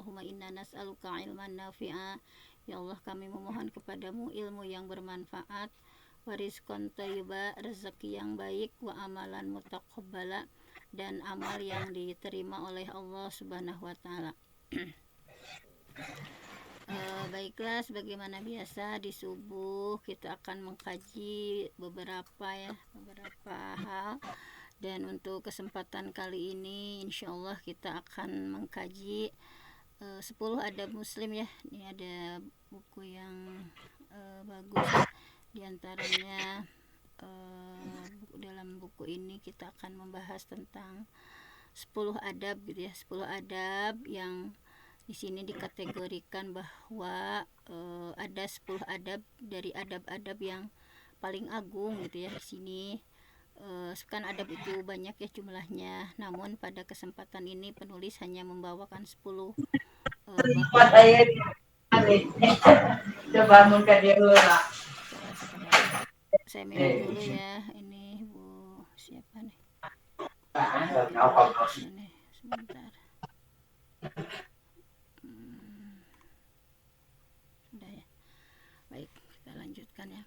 Allahumma inna nas'aluka ilman nafi'a. Ya Allah, kami memohon kepadamu ilmu yang bermanfaat, wa rizqan thayyiba, rezeki yang baik, wa amalan mutaqabbala, dan amal yang diterima oleh Allah Subhanahu wa taala. Baiklah, sebagaimana biasa di subuh kita akan mengkaji beberapa hal, dan untuk kesempatan kali ini insya Allah kita akan mengkaji 10 adab muslim ya. Ini ada buku yang bagus ya. Di antaranya dalam buku ini kita akan membahas tentang 10 adab gitu ya, 10 adab yang di sini dikategorikan bahwa ada 10 adab dari adab-adab yang paling agung gitu ya. Di sini kan adab itu banyak ya jumlahnya, namun pada kesempatan ini penulis hanya membawakan 10 saya minum dulu ya. Ini Bu siapa nih? Ini sebentar. Sudah ya. Baik, kita lanjutkan ya.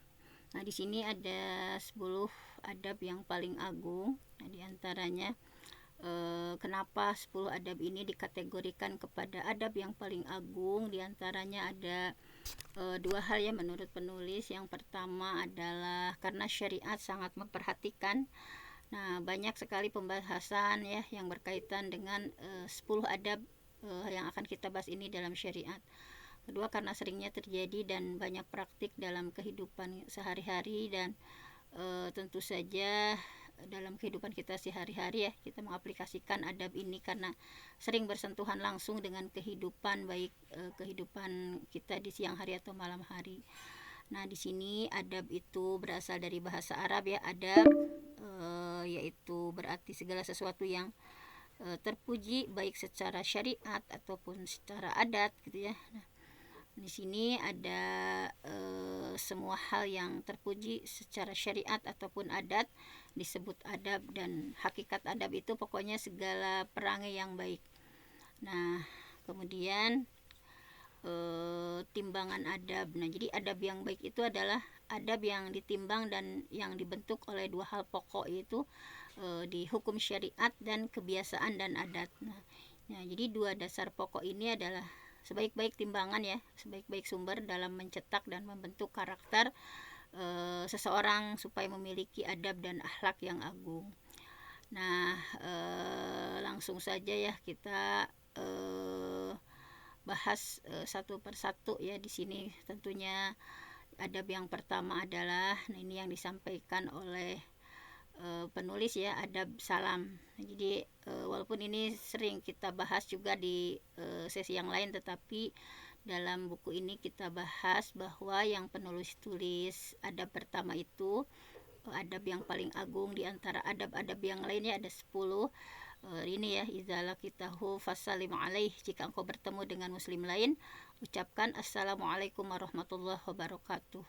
Nah, di sini ada 10 adab yang paling agung. Nah, di antaranya kenapa 10 adab ini dikategorikan kepada adab yang paling agung? Di antaranya ada dua hal ya menurut penulis. Yang pertama adalah karena syariat sangat memperhatikan. Nah, banyak sekali pembahasan ya yang berkaitan dengan 10 adab yang akan kita bahas ini dalam syariat. Kedua, karena seringnya terjadi dan banyak praktik dalam kehidupan sehari-hari, dan tentu saja dalam kehidupan kita sehari-hari ya kita mengaplikasikan adab ini karena sering bersentuhan langsung dengan kehidupan, baik kehidupan kita di siang hari atau malam hari. Nah, di sini adab itu berasal dari bahasa Arab ya. Adab yaitu berarti segala sesuatu yang terpuji baik secara syariat ataupun secara adat gitu ya. Nah, di sini ada semua hal yang terpuji secara syariat ataupun adat disebut adab, dan hakikat adab itu pokoknya segala perangai yang baik. Nah, kemudian timbangan adab. Nah, jadi adab yang baik itu adalah adab yang ditimbang dan yang dibentuk oleh dua hal pokok, yaitu di hukum syariat dan kebiasaan dan adat. Nah, jadi dua dasar pokok ini adalah sebaik-baik timbangan ya, sebaik-baik sumber dalam mencetak dan membentuk karakter seseorang supaya memiliki adab dan akhlak yang agung. Nah, langsung saja ya kita bahas satu persatu ya. Di sini tentunya adab yang pertama adalah, nah ini yang disampaikan oleh penulis ya, adab salam. Jadi walaupun ini sering kita bahas juga di sesi yang lain, tetapi dalam buku ini kita bahas bahwa yang penulis tulis adab pertama itu adab yang paling agung di antara adab-adab yang lainnya. Ada 10 ini ya, idza laqitahu fasallim alaih, jika engkau bertemu dengan muslim lain ucapkan assalamualaikum warahmatullahi wabarakatuh.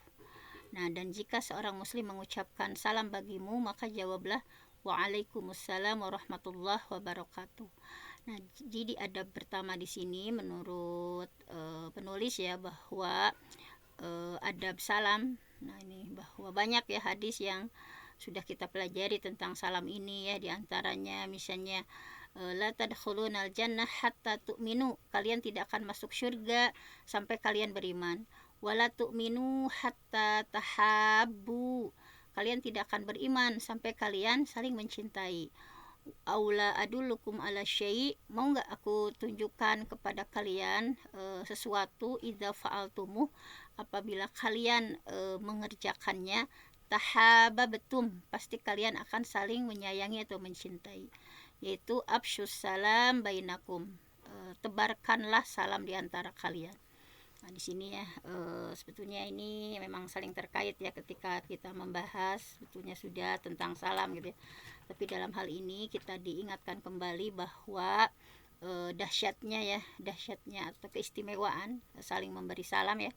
Nah, dan jika seorang muslim mengucapkan salam bagimu, maka jawablah waalaikumsalam warahmatullahi wabarakatuh. Nah, jadi adab pertama di sini menurut penulis ya bahwa adab salam. Nah, ini bahwa banyak ya hadis yang sudah kita pelajari tentang salam ini ya. Di antaranya misalnya la tadkhulunal jannah hatta tu'minu, kalian tidak akan masuk surga sampai kalian beriman. Wala tu'minu hatta tahabbu, kalian tidak akan beriman sampai kalian saling mencintai. Aula adullukum ala syai', mau enggak aku tunjukkan kepada kalian sesuatu, idza fa'altumuh, apabila kalian mengerjakannya, tahabbtum, pasti kalian akan saling menyayangi atau mencintai, yaitu afsyus salam bainakum, tebarkanlah salam di antara kalian. Nah, di sini ya sebetulnya ini memang saling terkait ya ketika kita membahas sebetulnya sudah tentang salam gitu ya. Tapi dalam hal ini kita diingatkan kembali bahwa dahsyatnya atau keistimewaan saling memberi salam ya.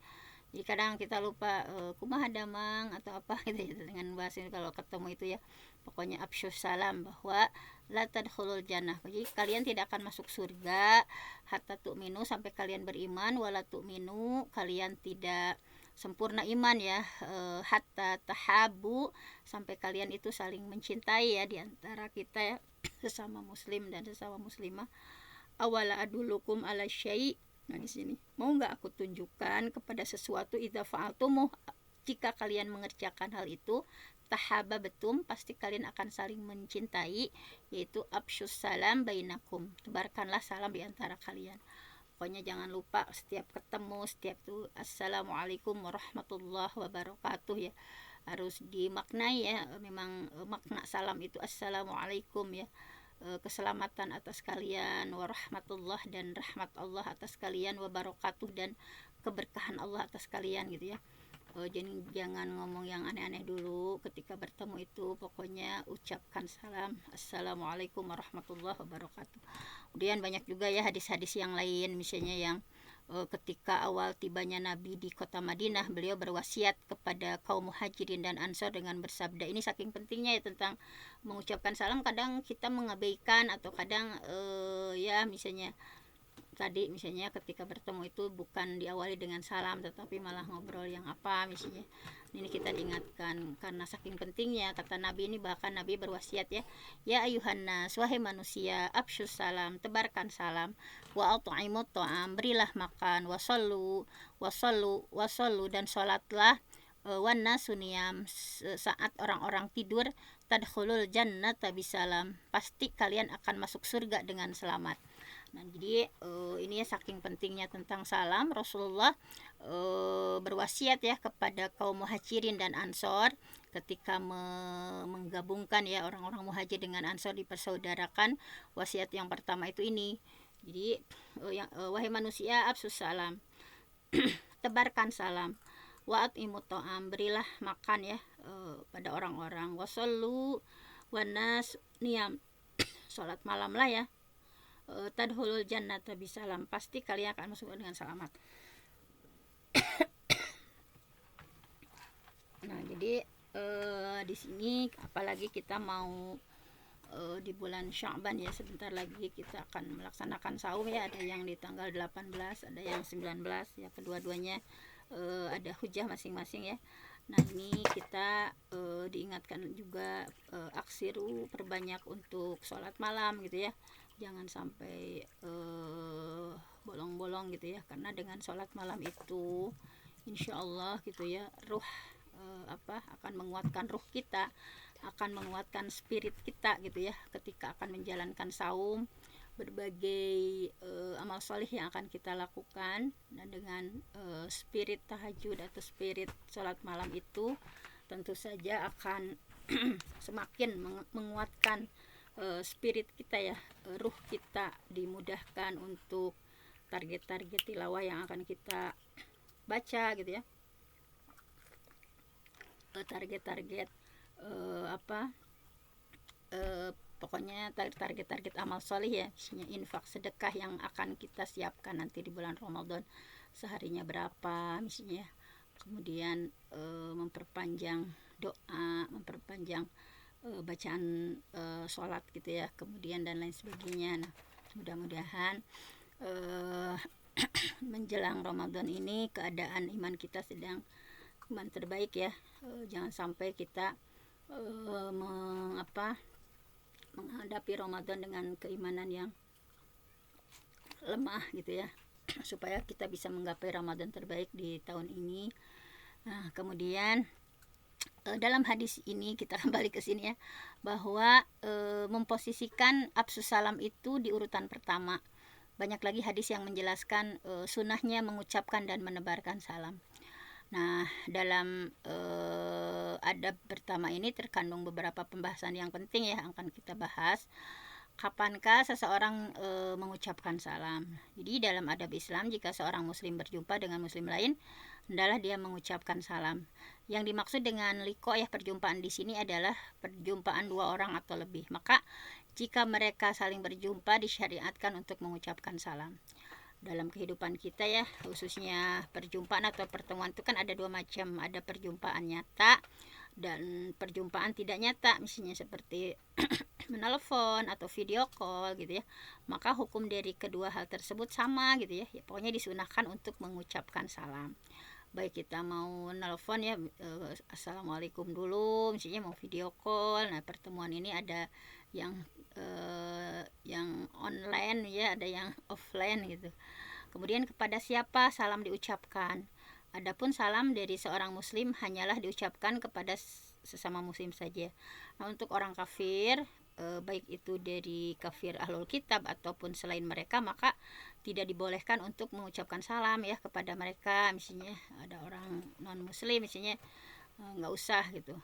Jadi kadang kita lupa kumaha damang atau apa gitu ya, dengan bahasa ini kalau ketemu itu ya. Pokoknya absyus salam, bahwa la tadkhulul jannah. Jadi kalian tidak akan masuk surga hatta tu'minu, sampai kalian beriman, wala tu'minu, kalian tidak sempurna iman ya, hatta tahabu, sampai kalian itu saling mencintai ya di antara kita ya, sesama muslim dan sesama muslimah. Awala adulukum ala syai'. Nah di sini, mau nggak aku tunjukkan kepada sesuatu, idza fa'altum, jika kalian mengerjakan hal itu, tahaba betum, pasti kalian akan saling mencintai, yaitu absyus salam bainakum, tebarkanlah salam di antara kalian. Pokoknya jangan lupa setiap ketemu, setiap tuh assalamualaikum warahmatullahi wabarakatuh ya, harus dimaknai ya. Memang makna salam itu assalamualaikum ya, keselamatan atas kalian, warahmatullah, dan rahmat Allah atas kalian, wabarakatuh, dan keberkahan Allah atas kalian gitu ya. Jadi jangan ngomong yang aneh-aneh dulu ketika bertemu itu, pokoknya ucapkan salam assalamualaikum warahmatullahi wabarakatuh. Kemudian banyak juga ya hadis-hadis yang lain, misalnya yang ketika awal tibanya Nabi di kota Madinah, beliau berwasiat kepada kaum muhajirin dan ansor dengan bersabda, ini saking pentingnya ya tentang mengucapkan salam. Kadang kita mengabaikan, atau kadang ya misalnya tadi, misalnya ketika bertemu itu bukan diawali dengan salam, tetapi malah ngobrol yang apa misalnya. Ini kita diingatkan karena saking pentingnya kata Nabi ini. Bahkan Nabi berwasiat ya ayuhan nas, wahai manusia, absyus salam, tebarkan salam, wa at'imut ta'am, berilah makan, wasallu, dan sholatlah, wan nasuniyam, saat orang-orang tidur, tadkhulul jannata bisalam, pasti kalian akan masuk surga dengan selamat. Nah jadi ini ya saking pentingnya tentang salam, Rasulullah berwasiat ya kepada kaum muhajirin dan ansor ketika menggabungkan ya orang-orang muhajir dengan ansor, dipersaudarakan. Wasiat yang pertama itu ini. Jadi wahai manusia, absus salam, tebarkan salam, wa'at imut ta'am, berilah makan ya pada orang-orang, wasallu wanas niyam, sholat malam lah ya, tadkhulul jannata bisalam, pasti kalian akan masuk dengan selamat. Nah jadi di sini apalagi kita mau di bulan Sya'ban ya, sebentar lagi kita akan melaksanakan saum ya. Ada yang di tanggal 18, ada yang 19 ya, kedua-duanya ada hujah masing-masing ya. Nah ini kita diingatkan juga, aksiru, perbanyak untuk sholat malam gitu ya, jangan sampai bolong-bolong gitu ya, karena dengan sholat malam itu insya Allah gitu ya, ruh akan menguatkan ruh kita, akan menguatkan spirit kita gitu ya, ketika akan menjalankan saum, berbagai amal soleh yang akan kita lakukan. Dan dengan spirit tahajud atau spirit sholat malam itu tentu saja akan semakin menguatkan spirit kita ya, ruh kita dimudahkan untuk target-target tilawah yang akan kita baca gitu ya, target-target pokoknya target-target amal soleh ya, misalnya infak sedekah yang akan kita siapkan nanti di bulan Ramadan, seharinya berapa misalnya. Kemudian memperpanjang doa, memperpanjang bacaan sholat gitu ya, kemudian dan lain sebagainya. Nah mudah-mudahan menjelang Ramadan ini keadaan iman kita sedang iman terbaik ya. Jangan sampai kita menghadapi Ramadan dengan keimanan yang lemah gitu ya, supaya kita bisa menggapai Ramadan terbaik di tahun ini. Nah kemudian dalam hadis ini kita kembali ke sini ya, bahwa memposisikan absus salam itu di urutan pertama. Banyak lagi hadis yang menjelaskan sunnahnya mengucapkan dan menebarkan salam. Nah dalam adab pertama ini terkandung beberapa pembahasan yang penting ya, akan kita bahas. Kapankah seseorang mengucapkan salam? Jadi dalam adab Islam, jika seorang muslim berjumpa dengan muslim lain, hendaklah dia mengucapkan salam. Yang dimaksud dengan liqa ya, perjumpaan di sini adalah perjumpaan dua orang atau lebih. Maka jika mereka saling berjumpa, disyariatkan untuk mengucapkan salam. dalam kehidupan kita ya, khususnya perjumpaan atau pertemuan itu kan ada dua macam, ada perjumpaan nyata dan perjumpaan tidak nyata, misalnya seperti menelpon atau video call gitu ya. Maka hukum dari kedua hal tersebut sama gitu ya, pokoknya disunahkan untuk mengucapkan salam, baik kita mau nelpon ya, assalamualaikum dulu, misalnya mau video call. Nah, pertemuan ini ada yang online ya, ada yang offline gitu. Kemudian kepada siapa salam diucapkan? Adapun salam dari seorang muslim hanyalah diucapkan kepada sesama muslim saja. Nah, untuk orang kafir, baik itu dari kafir ahlul kitab ataupun selain mereka, maka tidak dibolehkan untuk mengucapkan salam ya kepada mereka. Misalnya ada orang non muslim, misalnya nggak usah gitu.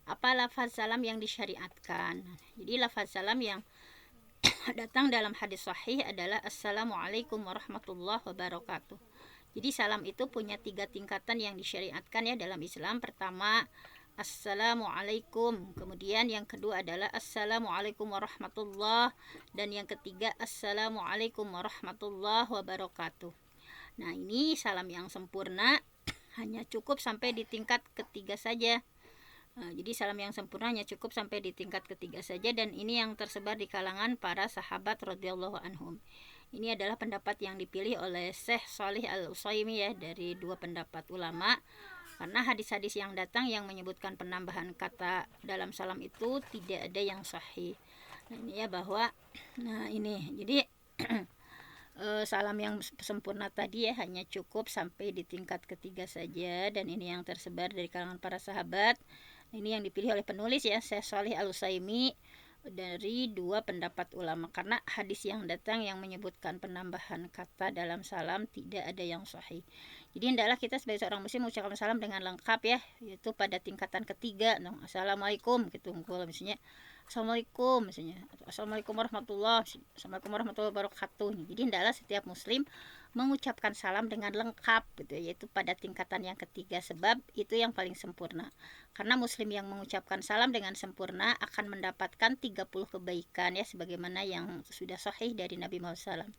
Apa lafaz salam yang disyariatkan? Jadi lafaz salam yang datang dalam hadis sahih adalah assalamualaikum warahmatullahi wabarakatuh. Jadi salam itu punya 3 tingkatan yang disyariatkan ya dalam Islam. Pertama, assalamualaikum. Kemudian yang kedua adalah assalamualaikum warahmatullahi, dan yang ketiga assalamualaikum warahmatullahi wabarakatuh. Nah, ini salam yang sempurna hanya cukup sampai di tingkat ketiga saja. Nah, jadi salam yang sempurna hanya cukup sampai di tingkat ketiga saja, dan ini yang tersebar di kalangan para sahabat radhiyallahu anhum. Ini adalah pendapat yang dipilih oleh Syekh Shalih Al-Utsaimin ya, dari 2 pendapat ulama, karena hadis-hadis yang datang yang menyebutkan penambahan kata dalam salam itu tidak ada yang sahih. Nah, ini ya bahwa jadi salam yang sempurna tadi ya hanya cukup sampai di tingkat ketiga saja, dan ini yang tersebar dari kalangan para sahabat. Ini yang dipilih oleh penulis ya, Syekh Shalih Al-Utsaimin, dari 2 pendapat ulama, karena hadis yang datang yang menyebutkan penambahan kata dalam salam tidak ada yang sahih. Jadi hendaklah kita sebagai seorang muslim mengucapkan salam dengan lengkap ya, yaitu pada tingkatan ketiga. Assalamualaikum gitu, misalnya assalamualaikum, misalnya assalamualaikum warahmatullahi wabarakatuh. Jadi hendaklah setiap muslim mengucapkan salam dengan lengkap gitu, yaitu pada tingkatan yang ketiga, sebab itu yang paling sempurna. Karena muslim yang mengucapkan salam dengan sempurna akan mendapatkan 30 kebaikan ya, sebagaimana yang sudah sahih dari Nabi Muhammad SAW.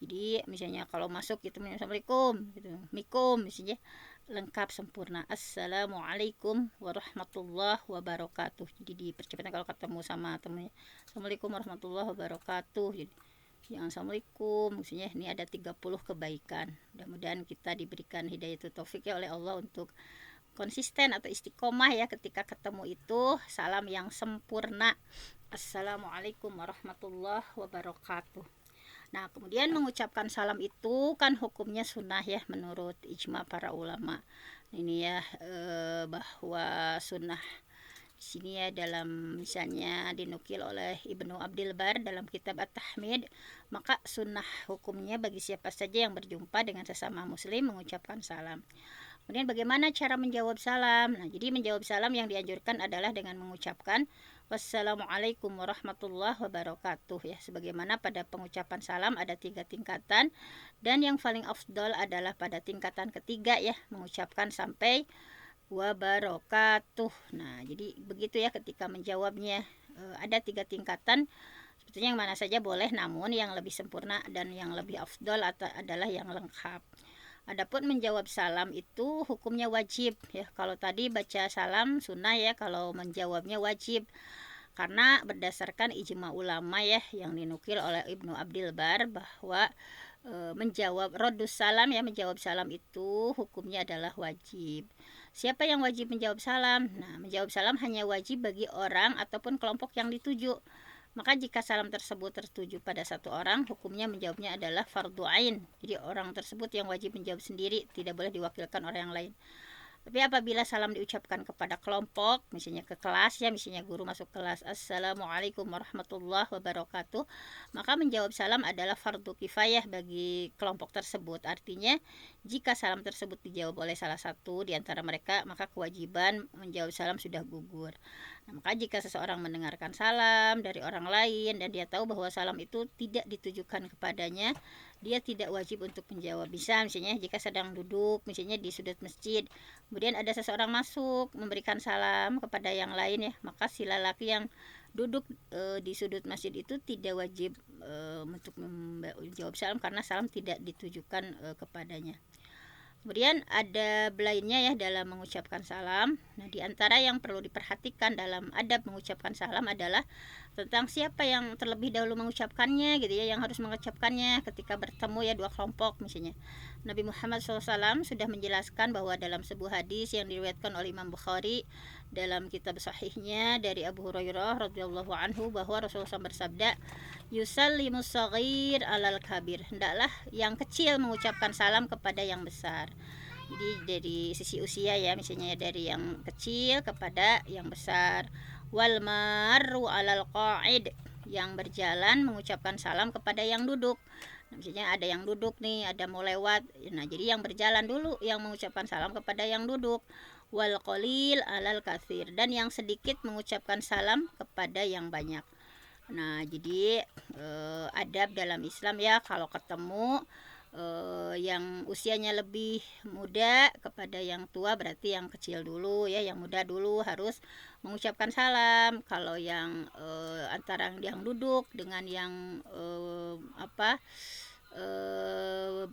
Jadi misalnya kalau masuk gitu, assalamualaikum gitu, mikum, misalnya lengkap sempurna, assalamualaikum warahmatullahi wabarakatuh. Jadi dipercepatkan kalau ketemu sama temennya, assalamualaikum warahmatullahi wabarakatuh. Jadi yang assalamualaikum, maksudnya ini ada 30 kebaikan. Mudah-mudahan kita diberikan hidayah taufik ya oleh Allah untuk konsisten atau istiqomah ya ketika ketemu itu salam yang sempurna, assalamualaikum warahmatullahi wabarakatuh. Nah, kemudian mengucapkan salam itu kan hukumnya sunnah ya menurut ijma para ulama. Ini ya bahwa sunnah di sini ya, dalam misalnya dinukil oleh Ibnu Abdil Bar dalam kitab At-Tahmid, maka sunnah hukumnya bagi siapa saja yang berjumpa dengan sesama muslim mengucapkan salam. Kemudian bagaimana cara menjawab salam? Nah, jadi menjawab salam yang dianjurkan adalah dengan mengucapkan wassalamualaikum warahmatullahi wabarakatuh ya, sebagaimana pada pengucapan salam ada 3 tingkatan, dan yang paling afdol adalah pada tingkatan ketiga ya, mengucapkan sampai wabarakatuh. Nah, jadi begitu ya ketika menjawabnya, ada 3 tingkatan. Sebetulnya yang mana saja boleh, namun yang lebih sempurna dan yang lebih afdol adalah yang lengkap. Adapun menjawab salam itu hukumnya wajib ya. Kalau tadi baca salam sunnah ya, kalau menjawabnya wajib. Karena berdasarkan ijma ulama ya yang dinukil oleh Ibnu Abdil Bar, bahwa menjawab rodus salam ya, menjawab salam itu hukumnya adalah wajib. Siapa yang wajib menjawab salam? Nah, menjawab salam hanya wajib bagi orang ataupun kelompok yang dituju. Maka jika salam tersebut tertuju pada satu orang, hukumnya menjawabnya adalah fardu ain. Jadi orang tersebut yang wajib menjawab sendiri, tidak boleh diwakilkan orang yang lain. Tapi apabila salam diucapkan kepada kelompok, misalnya ke kelas ya, misalnya guru masuk kelas, assalamualaikum warahmatullahi wabarakatuh, maka menjawab salam adalah fardu kifayah bagi kelompok tersebut. Artinya jika salam tersebut dijawab oleh salah satu di antara mereka, maka kewajiban menjawab salam sudah gugur. Nah, maka jika seseorang mendengarkan salam dari orang lain dan dia tahu bahwa salam itu tidak ditujukan kepadanya, dia tidak wajib untuk menjawab. Bisa misalnya jika sedang duduk misalnya di sudut masjid, kemudian ada seseorang masuk memberikan salam kepada yang lain ya, maka si lelaki yang duduk di sudut masjid itu tidak wajib untuk menjawab salam, karena salam tidak ditujukan kepadanya. Kemudian ada lainnya ya dalam mengucapkan salam. Nah, di antara yang perlu diperhatikan dalam adab mengucapkan salam adalah tentang siapa yang terlebih dahulu mengucapkannya gitu ya, yang harus mengucapkannya ketika bertemu ya dua kelompok misalnya. Nabi Muhammad SAW sudah menjelaskan bahwa dalam sebuah hadis yang diriwayatkan oleh Imam Bukhari dalam kitab sahihnya dari Abu Hurairah radhiyallahu anhu bahwa Rasulullah SAW bersabda, yusallimus shaghir alal kabir, hendaklah yang kecil mengucapkan salam kepada yang besar. Jadi dari sisi usia ya, misalnya dari yang kecil kepada yang besar. Wal marru alal qa'id, yang berjalan mengucapkan salam kepada yang duduk. Nah, misalnya ada yang duduk nih, ada mau lewat, nah jadi yang berjalan dulu yang mengucapkan salam kepada yang duduk. Wal qalil alal katsir, dan yang sedikit mengucapkan salam kepada yang banyak. Nah, jadi adab dalam Islam ya, kalau ketemu yang usianya lebih muda kepada yang tua, berarti yang kecil dulu ya, yang muda dulu harus mengucapkan salam. Kalau yang antara yang duduk dengan yang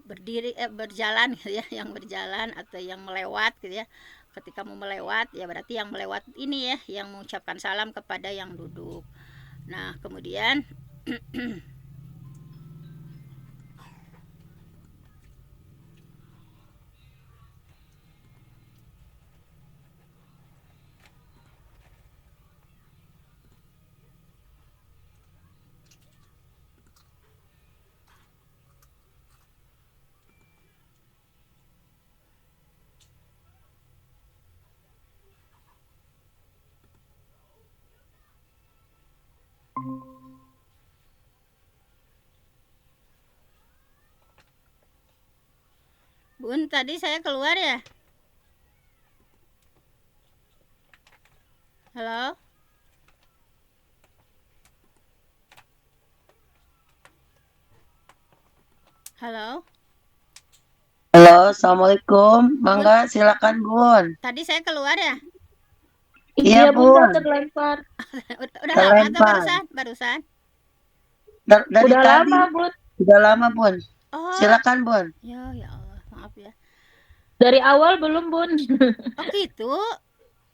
berdiri berjalan gitu ya, yang berjalan atau yang melewat gitu ya, ketika mau melewat ya berarti yang melewat ini ya yang mengucapkan salam kepada yang duduk. Nah, kemudian Bun, tadi saya keluar ya? Halo? Halo? Halo, Assalamualaikum. Bun, Mangga, silakan Bun. tadi saya keluar ya? Iya Iya bunda Bun, terlempar. Udah lama atau terlempar. barusan? Barusan? Dari Udah tadi, lama bun. sudah lama Bun. Oh, Silakan Bun. ya Allah, maaf ya. Dari awal belum bun. Oh gitu?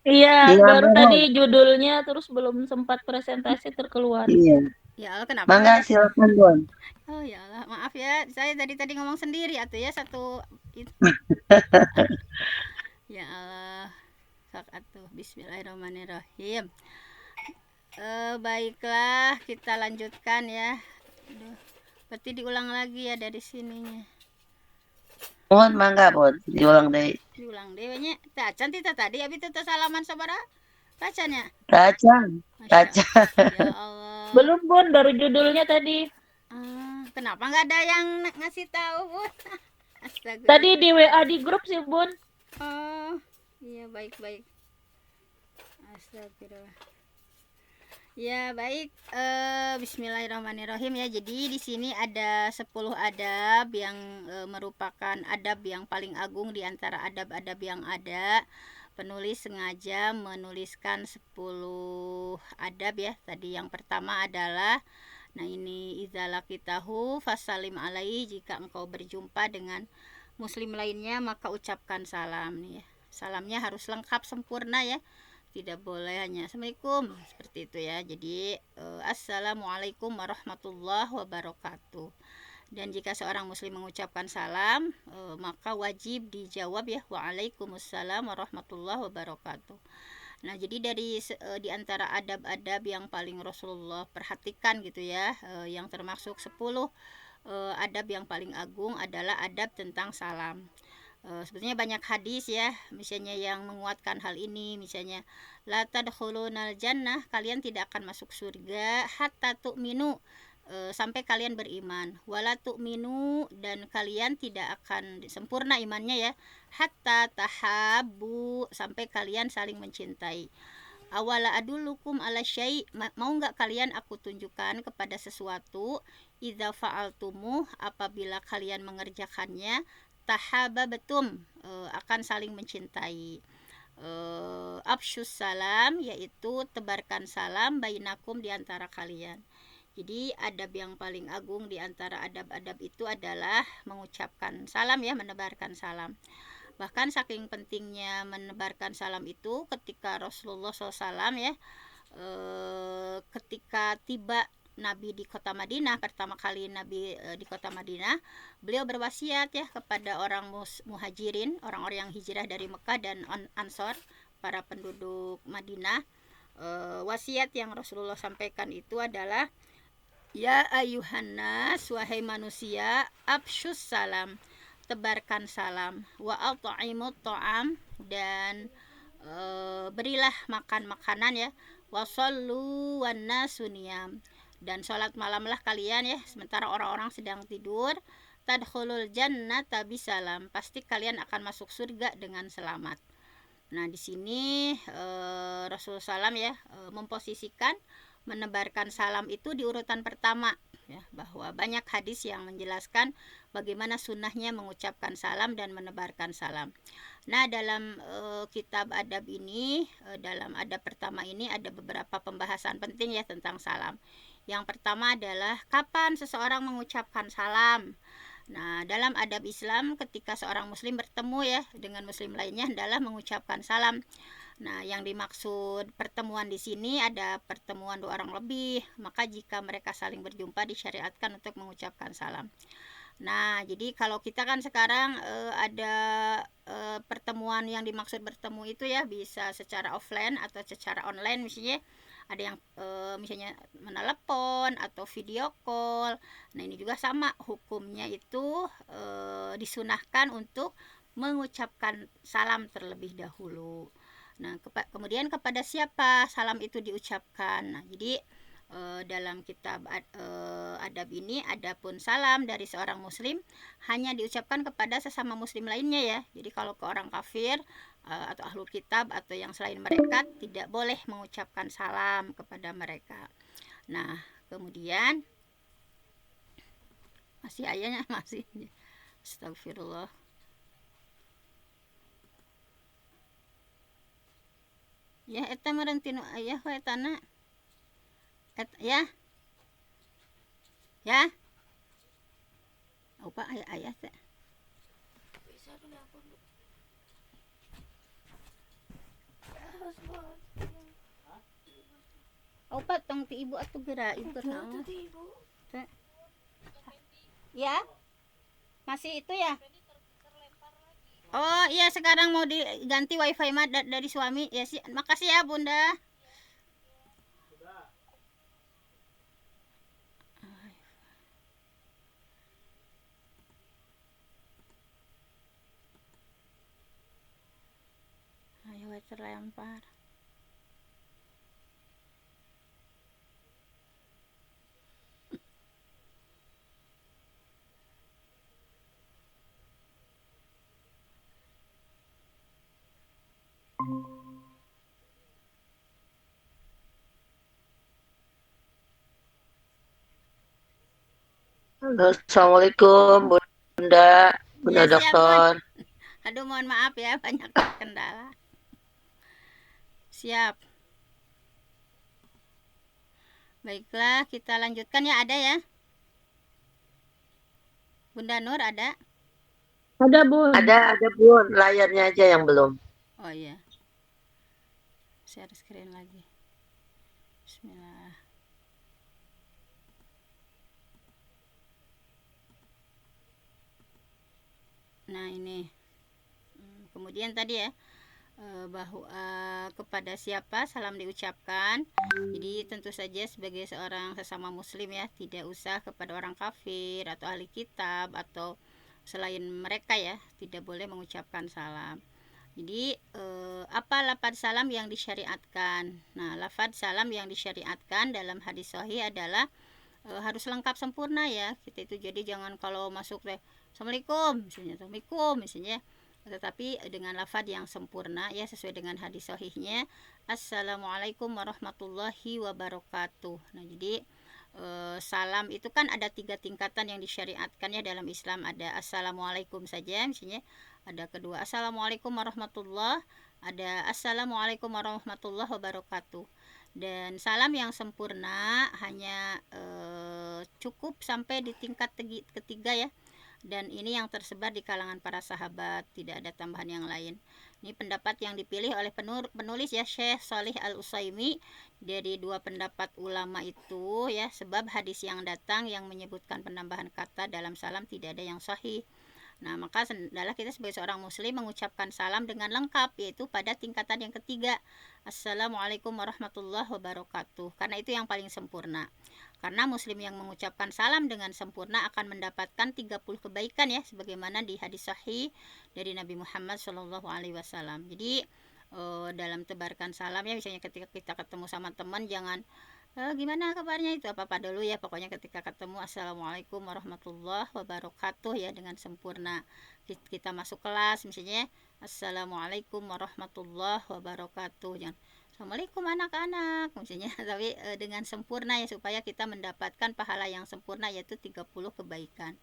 Iya, Iya baru tadi Bun. judulnya terus belum sempat presentasi terkeluar. Iya. Ya Allah, kenapa nggak Mangga, ada? silakan Bun. Oh ya Allah, maaf ya. Saya tadi ngomong sendiri atau ya satu itu. Ya Allah. Sok atuh. Bismillahirrahmanirrahim. Baiklah, kita lanjutkan ya. Aduh, berarti diulang lagi ya dari sininya. Bun, mangga Bun. Diulang deh. Diulang dewenya. Tacan tita tadi abis itu salaman sabara. Tacannya. Racang. Masya Racang. Allah. Ya Allah. Belum bun, baru judulnya tadi. Kenapa nggak ada yang ngasih tahu, Bun? Astaga. Tadi di WA di grup sih bun. Oh, iya baik. Astagfirullah. Ya, baik. Bismillahirrahmanirrahim ya. Jadi di sini ada 10 adab yang merupakan adab yang paling agung di antara adab-adab yang ada. Penulis sengaja menuliskan 10 adab ya. Tadi yang pertama adalah, nah ini, idzalakitahu fasalim alaihi, jika engkau berjumpa dengan muslim lainnya maka ucapkan salam nih ya. Salamnya harus lengkap sempurna ya. Tidak boleh hanya assalamualaikum seperti itu ya. Jadi assalamualaikum warahmatullahi wabarakatuh. Dan jika seorang muslim mengucapkan salam maka wajib dijawab ya, waalaikumsalam warahmatullahi wabarakatuh. Nah, jadi di antara adab-adab yang paling Rasulullah perhatikan gitu ya, yang termasuk 10 adab yang paling agung adalah adab tentang salam. Sebetulnya banyak hadis ya, misalnya yang menguatkan hal ini, misalnya la tadkhulunal jannah, kalian tidak akan masuk surga hatta tu'minu, sampai kalian beriman, wala tu'minu, dan kalian tidak akan sempurna imannya ya, hatta tahabbu, sampai kalian saling mencintai. Awala adulukum ala syai', mau nggak kalian aku tunjukkan kepada sesuatu, idza fa'altumuh, apabila kalian mengerjakannya, tahababatum, akan saling mencintai. afsyus salam, yaitu tebarkan salam bainakum di antara kalian. Jadi adab yang paling agung di antara adab-adab itu adalah mengucapkan salam ya, menebarkan salam. Bahkan saking pentingnya menebarkan salam itu ketika Rasulullah SAW ya, ketika tiba Nabi di kota Madinah, pertama kali Nabi di kota Madinah, beliau berwasiat ya kepada orang muhajirin, orang-orang yang hijrah dari Mekah dan Ansor, para penduduk Madinah. Wasiat yang Rasulullah sampaikan itu adalah, ya ayuhan nas, wahai manusia, afsyus salam, tebarkan salam, wa at'imut ta'am, dan berilah makan makanan ya, wasallu wan nasu niyam, dan sholat malamlah kalian ya sementara orang-orang sedang tidur. Tadkhulul jannata bisalam, pasti kalian akan masuk surga dengan selamat. Nah di sini Rasulullah SAW ya memposisikan menebarkan salam itu di urutan pertama ya, bahwa banyak hadis yang menjelaskan bagaimana sunnahnya mengucapkan salam dan menebarkan salam. Nah dalam kitab adab ini, dalam adab pertama ini ada beberapa pembahasan penting ya tentang salam. Yang pertama adalah kapan seseorang mengucapkan salam. Nah, dalam adab Islam ketika seorang muslim bertemu ya dengan muslim lainnya adalah mengucapkan salam. Nah, yang dimaksud pertemuan di sini ada pertemuan 2 orang lebih, maka jika mereka saling berjumpa disyariatkan untuk mengucapkan salam. Nah, jadi kalau kita kan sekarang ada pertemuan yang dimaksud bertemu itu ya bisa secara offline atau secara online, misalnya ada yang misalnya menelepon atau video call. Nah ini juga sama hukumnya itu disunahkan untuk mengucapkan salam terlebih dahulu. Nah kemudian kepada siapa salam itu diucapkan. Nah jadi dalam kitab adab ini adapun salam dari seorang muslim hanya diucapkan kepada sesama muslim lainnya ya. Jadi kalau ke orang kafir atau ahlul kitab atau yang selain mereka tidak boleh mengucapkan salam kepada mereka. Nah kemudian masih ayahnya masih, astagfirullah. Ya eta meureun tinu ayah we tanah ya apa ayah teh opat tong ti ibu atuh geura ibu naon ya masih itu ya. Oh iya sekarang mau diganti wifi mah dari suami ya sih. Makasih ya bunda. Ayo terlempar. Halo, assalamualaikum Bunda, Bunda Ya, siap, Dokter. Aduh mohon maaf ya banyak kendala. Siap. Baiklah kita lanjutkan ya, ada ya Bunda Nur ada? Ada Bun. Ada Bun, layarnya aja yang belum. Oh iya. Share screen lagi. Bismillah. Nah ini kemudian tadi ya bahwa kepada siapa salam diucapkan. Jadi tentu saja sebagai seorang sesama muslim ya tidak usah kepada orang kafir atau ahli kitab atau selain mereka ya tidak boleh mengucapkan salam. Jadi apa lafaz salam yang disyariatkan? Nah lafaz salam yang disyariatkan dalam hadis sahih adalah harus lengkap sempurna ya kita itu. Jadi jangan kalau masuk teh assalamualaikum misalnya, assalamualaikum misalnya, tetapi dengan lafaz yang sempurna ya sesuai dengan hadis sahihnya assalamualaikum warahmatullahi wabarakatuh. Nah jadi salam itu kan ada 3 tingkatan yang disyariatkan ya dalam Islam. Ada assalamualaikum saja misalnya, ada kedua assalamualaikum warahmatullah, ada assalamualaikum warahmatullahi wabarakatuh. Dan salam yang sempurna hanya cukup sampai di tingkat ketiga ya. Dan ini yang tersebar di kalangan para sahabat, tidak ada tambahan yang lain. Ini pendapat yang dipilih oleh penulis ya, Syekh Shalih Al-Utsaimin, dari 2 pendapat ulama itu ya, sebab hadis yang datang yang menyebutkan penambahan kata dalam salam tidak ada yang sahih. Nah, maka adalah kita sebagai seorang muslim mengucapkan salam dengan lengkap, yaitu pada tingkatan yang ketiga, assalamualaikum warahmatullahi wabarakatuh, karena itu yang paling sempurna. Karena muslim yang mengucapkan salam dengan sempurna akan mendapatkan 30 kebaikan ya, sebagaimana di hadis sahih dari Nabi Muhammad SAW. Jadi dalam tebarkan salam ya, misalnya ketika kita ketemu sama teman, jangan gimana kabarnya, itu apa-apa dulu ya, pokoknya ketika ketemu assalamualaikum warahmatullahi wabarakatuh ya, dengan sempurna. Kita masuk kelas misalnya assalamualaikum warahmatullahi wabarakatuh, jangan assalamualaikum anak-anak misalnya, tapi dengan sempurna ya, supaya kita mendapatkan pahala yang sempurna, yaitu 30 kebaikan.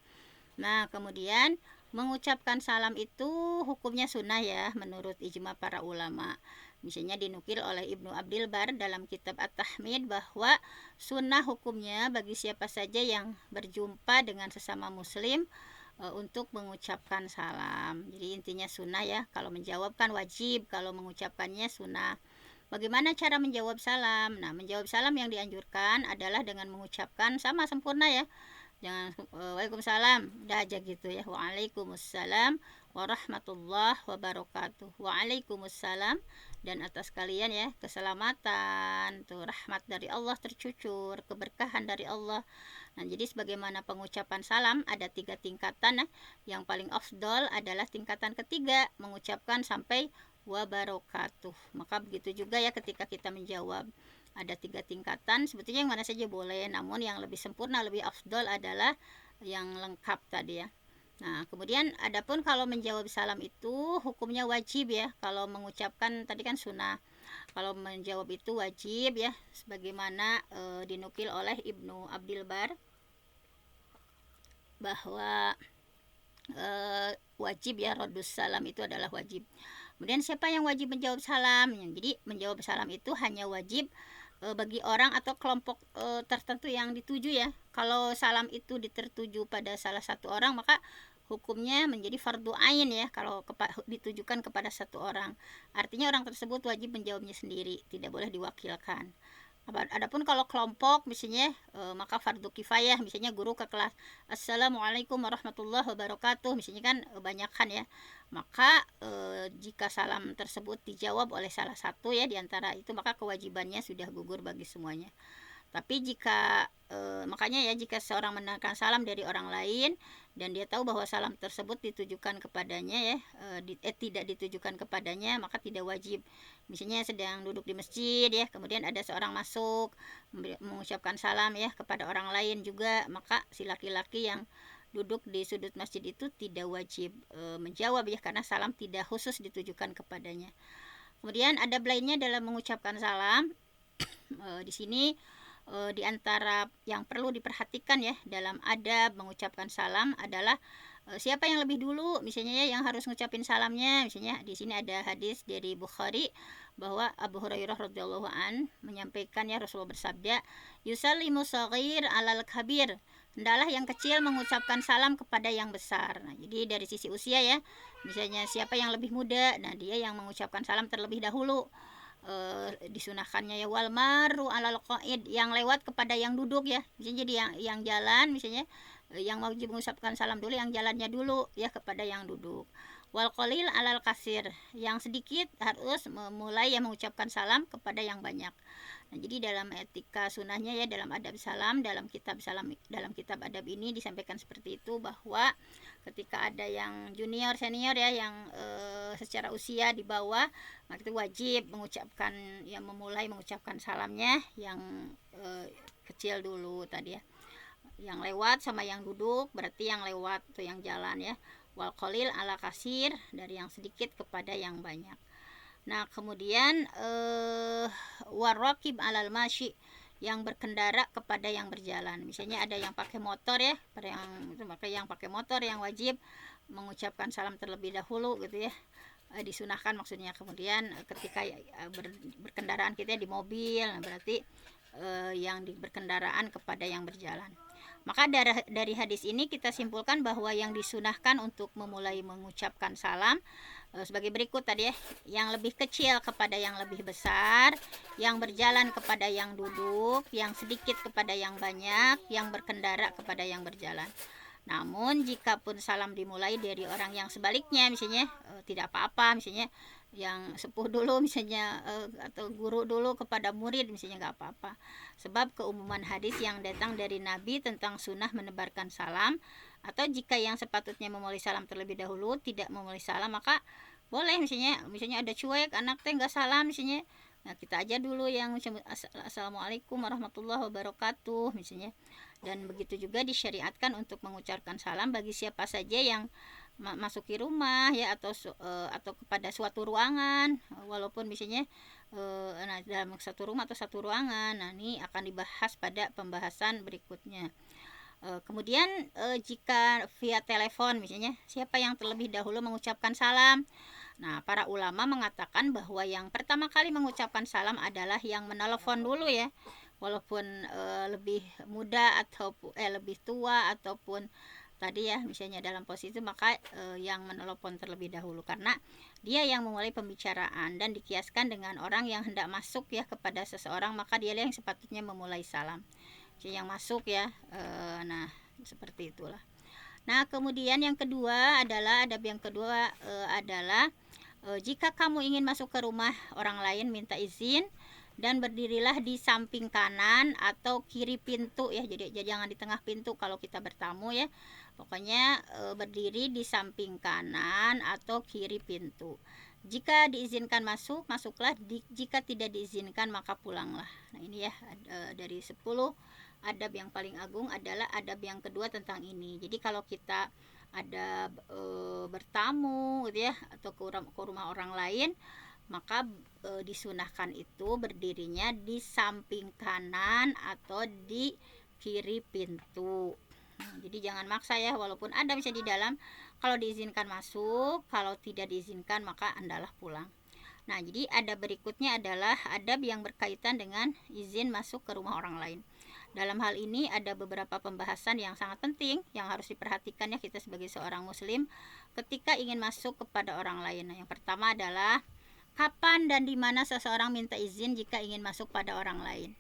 Nah, kemudian mengucapkan salam itu hukumnya sunnah ya, menurut ijma para ulama. Misalnya dinukil oleh Ibnu Abdil Bar dalam kitab At-Tahmid bahwa sunnah hukumnya bagi siapa saja yang berjumpa dengan sesama muslim untuk mengucapkan salam. Jadi intinya sunnah ya, kalau menjawab kan wajib, kalau mengucapkannya sunnah. Bagaimana cara menjawab salam? Nah, menjawab salam yang dianjurkan adalah dengan mengucapkan sama sempurna ya. Jangan waalaikumsalam, udah aja gitu ya. Waalaikumsalam warahmatullahi wabarakatuh. Waalaikumsalam, dan atas kalian ya keselamatan, tuh rahmat dari Allah tercucur, keberkahan dari Allah. Nah, jadi sebagaimana pengucapan salam ada 3 tingkatan. Yang paling afdol adalah tingkatan ketiga, mengucapkan sampai wabarakatuh. Maka begitu juga ya ketika kita menjawab, ada 3 tingkatan, sebetulnya yang mana saja boleh, namun yang lebih sempurna, lebih afdol adalah yang lengkap tadi ya. Nah, kemudian adapun kalau menjawab salam itu hukumnya wajib ya. Kalau mengucapkan tadi kan sunnah, kalau menjawab itu wajib ya, sebagaimana dinukil oleh Ibnu Abdil Bar bahwa wajib ya, raddus salam itu adalah wajib. Kemudian siapa yang wajib menjawab salam? Jadi menjawab salam itu hanya wajib bagi orang atau kelompok tertentu yang dituju ya. Kalau salam itu ditertuju pada salah satu orang, maka hukumnya menjadi fardu ain ya, kalau ditujukan kepada satu orang. Artinya orang tersebut wajib menjawabnya sendiri, tidak boleh diwakilkan. Adapun kalau kelompok misalnya maka fardu kifayah, misalnya guru ke kelas assalamualaikum warahmatullahi wabarakatuh misalnya kan banyakkan ya, maka jika salam tersebut dijawab oleh salah satu ya diantara itu, maka kewajibannya sudah gugur bagi semuanya. Tapi jika makanya ya, jika seorang mendengarkan salam dari orang lain dan dia tahu bahwa salam tersebut ditujukan kepadanya ya, tidak ditujukan kepadanya, maka tidak wajib. Misalnya sedang duduk di masjid ya, kemudian ada seorang masuk mengucapkan salam ya kepada orang lain juga, maka si laki-laki yang duduk di sudut masjid itu tidak wajib menjawab ya, karena salam tidak khusus ditujukan kepadanya. Kemudian adab lainnya dalam mengucapkan salam di sini di antara yang perlu diperhatikan ya dalam adab mengucapkan salam adalah siapa yang lebih dulu misalnya ya yang harus ngucapin salamnya. Misalnya di sini ada hadis dari Bukhari bahwa Abu Hurairah radhiyallahu an menyampaikan ya, Rasulullah bersabda, yusallimu shaghir alal kabir, hendaklah yang kecil mengucapkan salam kepada yang besar. Nah, jadi dari sisi usia ya, misalnya siapa yang lebih muda, nah dia yang mengucapkan salam terlebih dahulu. Disunahkannya ya wal maru alal qaid, yang lewat kepada yang duduk ya. Misalnya jadi yang jalan misalnya yang wajib mengucapkan salam dulu, yang jalannya dulu ya kepada yang duduk. Wal qalil alal kasir, yang sedikit harus memulai ya mengucapkan salam kepada yang banyak. Nah, jadi dalam etika sunahnya ya, dalam adab salam, dalam kitab adab ini disampaikan seperti itu, bahwa ketika ada yang junior senior ya, yang secara usia di bawah, maka itu wajib mengucapkan ya, memulai mengucapkan salamnya yang kecil dulu tadi ya, yang lewat sama yang duduk, berarti yang lewat itu yang jalan ya. Wal qalil ala kasir, dari yang sedikit kepada yang banyak. Nah, kemudian warraqib alal masyi, yang berkendara kepada yang berjalan. Misalnya ada yang pakai motor ya, pada yang pakai motor yang wajib mengucapkan salam terlebih dahulu gitu ya, disunahkan maksudnya. Kemudian ketika berkendaraan kita di mobil, berarti yang berkendaraan kepada yang berjalan. Maka dari hadis ini kita simpulkan bahwa yang disunahkan untuk memulai mengucapkan salam sebagai berikut tadi ya, yang lebih kecil kepada yang lebih besar, yang berjalan kepada yang duduk, yang sedikit kepada yang banyak, yang berkendara kepada yang berjalan. Namun jika pun salam dimulai dari orang yang sebaliknya, misalnya tidak apa-apa, misalnya yang sepuh dulu misalnya atau guru dulu kepada murid misalnya, nggak apa-apa, sebab keumuman hadis yang datang dari Nabi tentang sunnah menebarkan salam. Atau jika yang sepatutnya memulai salam terlebih dahulu tidak memulai salam, maka boleh misalnya ada cuek anak teh nggak salam misalnya, nah kita aja dulu yang assalamualaikum warahmatullahi wabarakatuh misalnya. Dan begitu juga disyariatkan untuk mengucapkan salam bagi siapa saja yang masuki rumah ya, atau kepada suatu ruangan, walaupun misalnya dalam satu rumah atau satu ruangan. Nah ini akan dibahas pada pembahasan berikutnya. Kemudian jika via telepon misalnya, siapa yang terlebih dahulu mengucapkan salam? Nah, para ulama mengatakan bahwa yang pertama kali mengucapkan salam adalah yang menelepon dulu ya, walaupun lebih muda atau lebih tua ataupun tadi ya misalnya dalam posisi itu, maka yang menelepon terlebih dahulu karena dia yang memulai pembicaraan, dan dikiaskan dengan orang yang hendak masuk ya kepada seseorang, maka dia yang sepatutnya memulai salam, yang masuk ya. Nah seperti itulah. Nah kemudian yang kedua adalah adab yang kedua adalah jika kamu ingin masuk ke rumah orang lain, minta izin dan berdirilah di samping kanan atau kiri pintu ya. Jadi jangan di tengah pintu kalau kita bertamu ya. Pokoknya berdiri di samping kanan atau kiri pintu. Jika diizinkan masuk, masuklah. Jika tidak diizinkan, maka pulanglah. Nah ini ya dari 10 adab yang paling agung adalah adab yang kedua tentang ini. Jadi kalau kita ada bertamu gitu ya, atau ke rumah orang lain, maka disunahkan itu berdirinya di samping kanan atau di kiri pintu. Jadi jangan maksa ya, walaupun ada bisa di dalam. Kalau diizinkan masuk, kalau tidak diizinkan maka andalah pulang. Nah jadi adab berikutnya adalah adab yang berkaitan dengan izin masuk ke rumah orang lain. Dalam hal ini ada beberapa pembahasan yang sangat penting yang harus diperhatikan ya kita sebagai seorang muslim ketika ingin masuk kepada orang lain. Nah, yang pertama adalah kapan dan di mana seseorang minta izin jika ingin masuk pada orang lain.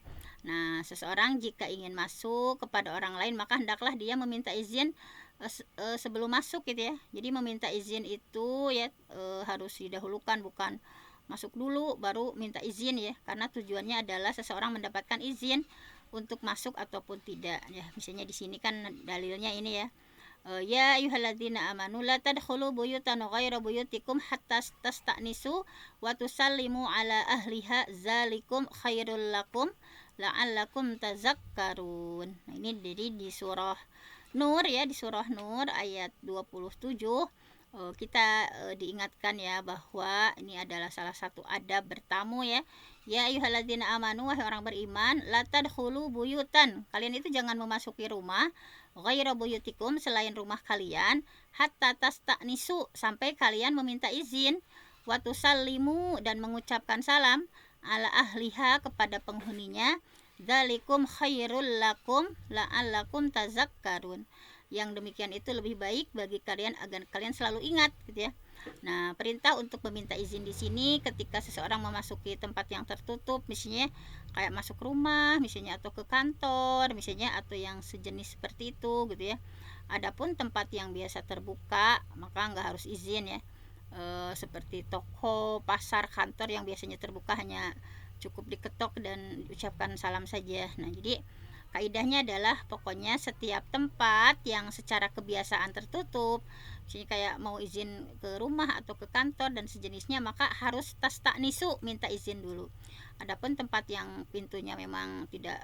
Nah, seseorang jika ingin masuk kepada orang lain maka hendaklah dia meminta izin sebelum masuk gitu ya. Jadi meminta izin itu ya harus didahulukan, bukan masuk dulu baru minta izin ya, karena tujuannya adalah seseorang mendapatkan izin untuk masuk ataupun tidak ya. Misalnya di sini kan dalilnya ini ya, ya ayyuhalladzina amanu la tadkhulu buyutan ghaira buyutikum hatta tasta'nisu wa tusallimu ala ahliha zalikum khairul lakum la'allakum tazakkarun. Nah ini jadi di surah Nur ya, di surah Nur ayat 27 kita diingatkan ya bahwa ini adalah salah satu adab bertamu ya. Ya ayyuhalladzina amanu, wahai orang beriman, la tadkhulu buyutan, kalian itu jangan memasuki rumah ghaira buyutikum, selain rumah kalian, hatta tasta'nisu, sampai kalian meminta izin, wa tusallimu, dan mengucapkan salam, ala ahliha, kepada penghuninya, dzalikum khairul lakum la'allakum tazakkarun, yang demikian itu lebih baik bagi kalian agar kalian selalu ingat gitu ya. Nah, perintah untuk meminta izin di sini ketika seseorang memasuki tempat yang tertutup, misalnya kayak masuk rumah, misalnya atau ke kantor, misalnya atau yang sejenis seperti itu gitu ya. Adapun tempat yang biasa terbuka, maka nggak harus izin ya. Seperti toko, pasar, kantor yang biasanya terbuka hanya cukup diketok dan ucapkan salam saja. Nah, jadi kaidahnya adalah pokoknya setiap tempat yang secara kebiasaan tertutup, misalnya kayak mau izin ke rumah atau ke kantor dan sejenisnya, maka harus tasta'nisu, minta izin dulu. Adapun tempat yang pintunya memang tidak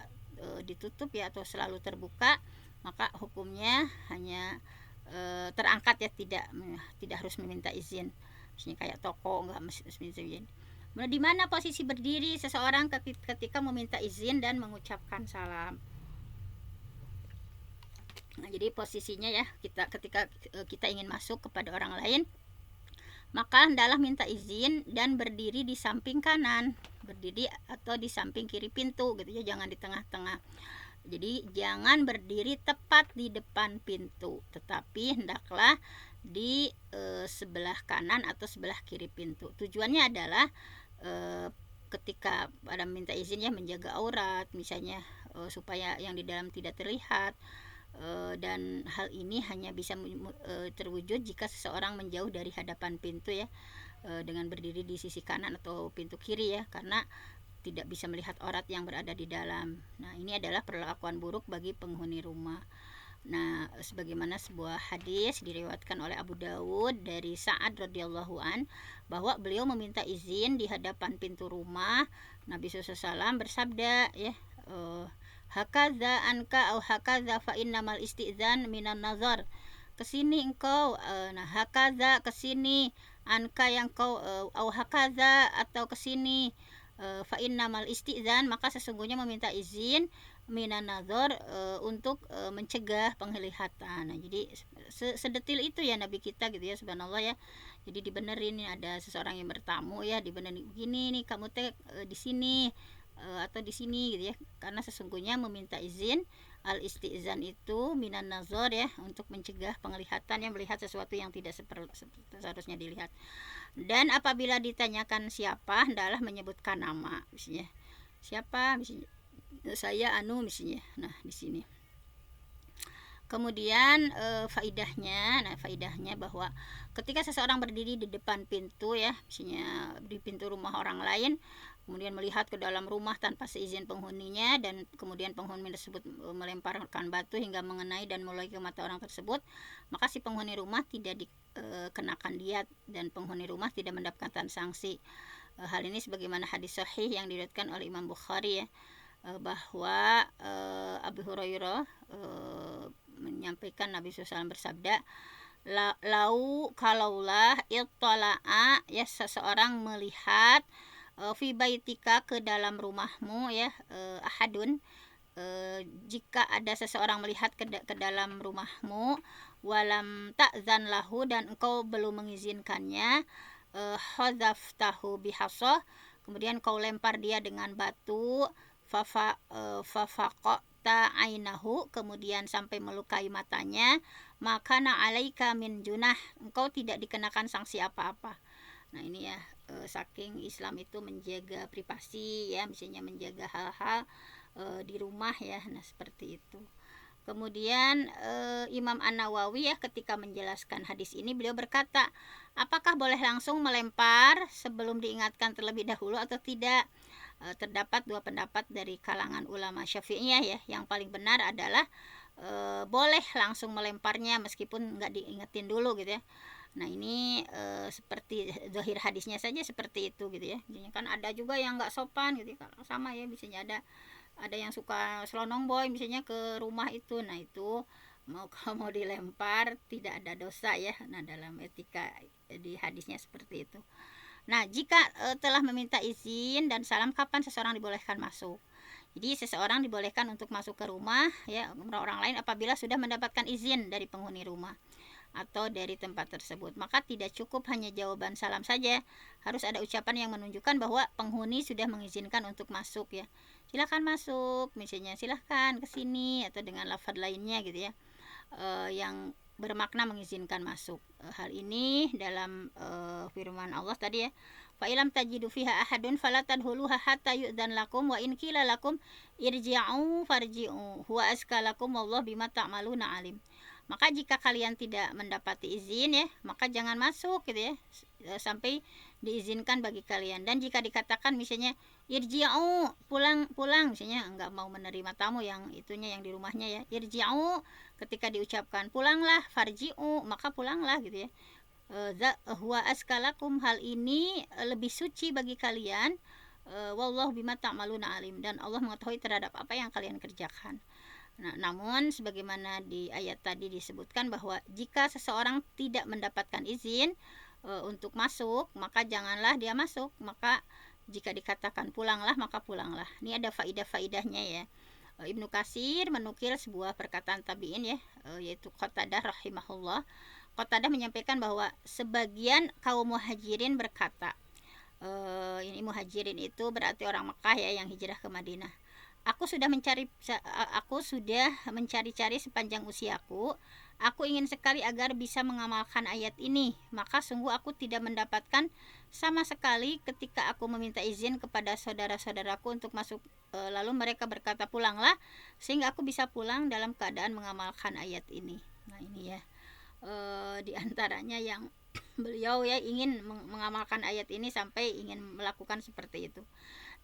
ditutup ya atau selalu terbuka, maka hukumnya hanya terangkat ya, tidak harus meminta izin. Misalnya kayak toko nggak mesti izin. Nah, di mana posisi berdiri seseorang ketika meminta izin dan mengucapkan salam. Nah, jadi posisinya ya, ketika kita ingin masuk kepada orang lain, maka hendaklah minta izin dan berdiri di samping kanan, berdiri atau di samping kiri pintu gitu ya, jangan di tengah-tengah. Jadi jangan berdiri tepat di depan pintu, tetapi hendaklah di sebelah kanan atau sebelah kiri pintu. Tujuannya adalah ketika ada minta izin ya, menjaga aurat misalnya, supaya yang di dalam tidak terlihat. Dan hal ini hanya bisa terwujud jika seseorang menjauh dari hadapan pintu ya, dengan berdiri di sisi kanan atau pintu kiri ya, karena tidak bisa melihat aurat yang berada di dalam. Nah, ini adalah perlakuan buruk bagi penghuni rumah. Nah, sebagaimana sebuah hadis diriwayatkan oleh Abu Dawud dari Sa'ad radhiyallahu an, bahwa beliau meminta izin di hadapan pintu rumah. Nabi SAW bersabda ya, hakaza anka au hakaza fa innamal istizan minan nazar. Kesini engkau, nah hakaza kesini, anka yang kau, au hakaza atau kesini, fa innamal istizan maka sesungguhnya meminta izin, minan nazar untuk mencegah penglihatan. Nah, jadi sedetil itu ya Nabi kita gitu ya, subhanallah ya. Jadi dibenerin nih, ada seseorang yang bertamu ya, dibenerin begini nih, kamu teh di sini atau di sini gitu ya, karena sesungguhnya meminta izin al istizan itu minan nazar ya, untuk mencegah penglihatan, yang melihat sesuatu yang tidak seharusnya dilihat. Dan apabila ditanyakan siapa, hendaklah menyebutkan nama, misalnya siapa, misalnya saya anu misalnya. Nah, di sini kemudian faidahnya bahwa ketika seseorang berdiri di depan pintu ya, misalnya di pintu rumah orang lain, kemudian melihat ke dalam rumah tanpa seizin penghuninya, dan kemudian penghuni tersebut melemparkan batu hingga mengenai dan melukai ke mata orang tersebut, maka si penghuni rumah tidak dikenakan diat dan penghuni rumah tidak mendapatkan sanksi. Hal ini sebagaimana hadis sahih yang diriwayatkan oleh Imam Bukhari ya, bahwa Abu Hurairah menyampaikan Nabi SAW bersabda, kalaulah ittala'a ya, seseorang melihat fi baitika ke dalam rumahmu ya, ahadun, jika ada seseorang melihat ke dalam rumahmu, walam ta'zan lahu, dan engkau belum mengizinkannya, khazaftahu bihasah, kemudian kau lempar dia dengan batu, fafaqta ainahu, kemudian sampai melukai matanya, maka na'alaika min junah, engkau tidak dikenakan sanksi apa-apa. Nah, ini ya, saking Islam itu menjaga privasi ya, misalnya menjaga hal-hal di rumah ya. Nah, seperti itu. Kemudian Imam An-Nawawi ya, ketika menjelaskan hadis ini, beliau berkata, apakah boleh langsung melempar sebelum diingatkan terlebih dahulu atau tidak? Terdapat dua pendapat dari kalangan ulama Syafi'iyah ya. Yang paling benar adalah boleh langsung melemparnya meskipun nggak diingetin dulu gitu ya. Nah, ini seperti zahir hadisnya saja seperti itu gitu ya. Jadi kan ada juga yang nggak sopan gitu ya, sama ya, misalnya ada yang suka selonong boy misalnya ke rumah itu. Nah, itu mau dilempar tidak ada dosa ya. Nah, dalam etika di hadisnya seperti itu. Nah, jika telah meminta izin dan salam, kapan seseorang dibolehkan masuk? Jadi seseorang dibolehkan untuk masuk ke rumah ya orang lain apabila sudah mendapatkan izin dari penghuni rumah atau dari tempat tersebut. Maka tidak cukup hanya jawaban salam saja, harus ada ucapan yang menunjukkan bahwa penghuni sudah mengizinkan untuk masuk ya. Silakan masuk, misalnya silakan ke sini, atau dengan lafaz lainnya gitu ya, yang bermakna mengizinkan masuk. Hal ini dalam firman Allah tadi ya, fa ilam tajidu fiha ahadun fala tadkhuluha hatta yu'dzan lakum wa in qila lakum irji'u farji'u huwa askalakum wallahu bima ta'maluna alim. Maka jika kalian tidak mendapati izin ya, maka jangan masuk gitu ya, sampai diizinkan bagi kalian. Dan jika dikatakan misalnya irji'u, pulang misalnya enggak mau menerima tamu yang itunya, yang di rumahnya ya, irji'u, ketika diucapkan pulanglah, farji'u, maka pulanglah gitu ya. Huwa askalakum, hal ini lebih suci bagi kalian, wallahu bima ta'maluna alim, dan Allah mengetahui terhadap apa yang kalian kerjakan. Nah, namun sebagaimana di ayat tadi disebutkan bahwa jika seseorang tidak mendapatkan izin, untuk masuk, maka janganlah dia masuk. Maka jika dikatakan pulanglah, maka pulanglah. Ini ada faidah-faidahnya ya. Ibnu Katsir menukil sebuah perkataan tabi'in ya, yaitu Qatadah rahimahullah. Qatadah menyampaikan bahwa sebagian kaum muhajirin berkata, ini muhajirin itu berarti orang Mekah ya yang hijrah ke Madinah. Aku sudah mencari-cari sepanjang usiaku. Aku ingin sekali agar bisa mengamalkan ayat ini. Maka sungguh aku tidak mendapatkan sama sekali ketika aku meminta izin kepada saudara-saudaraku untuk masuk. Lalu mereka berkata pulanglah, sehingga aku bisa pulang dalam keadaan mengamalkan ayat ini. Nah ini ya, di antaranya yang beliau ya ingin mengamalkan ayat ini sampai ingin melakukan seperti itu.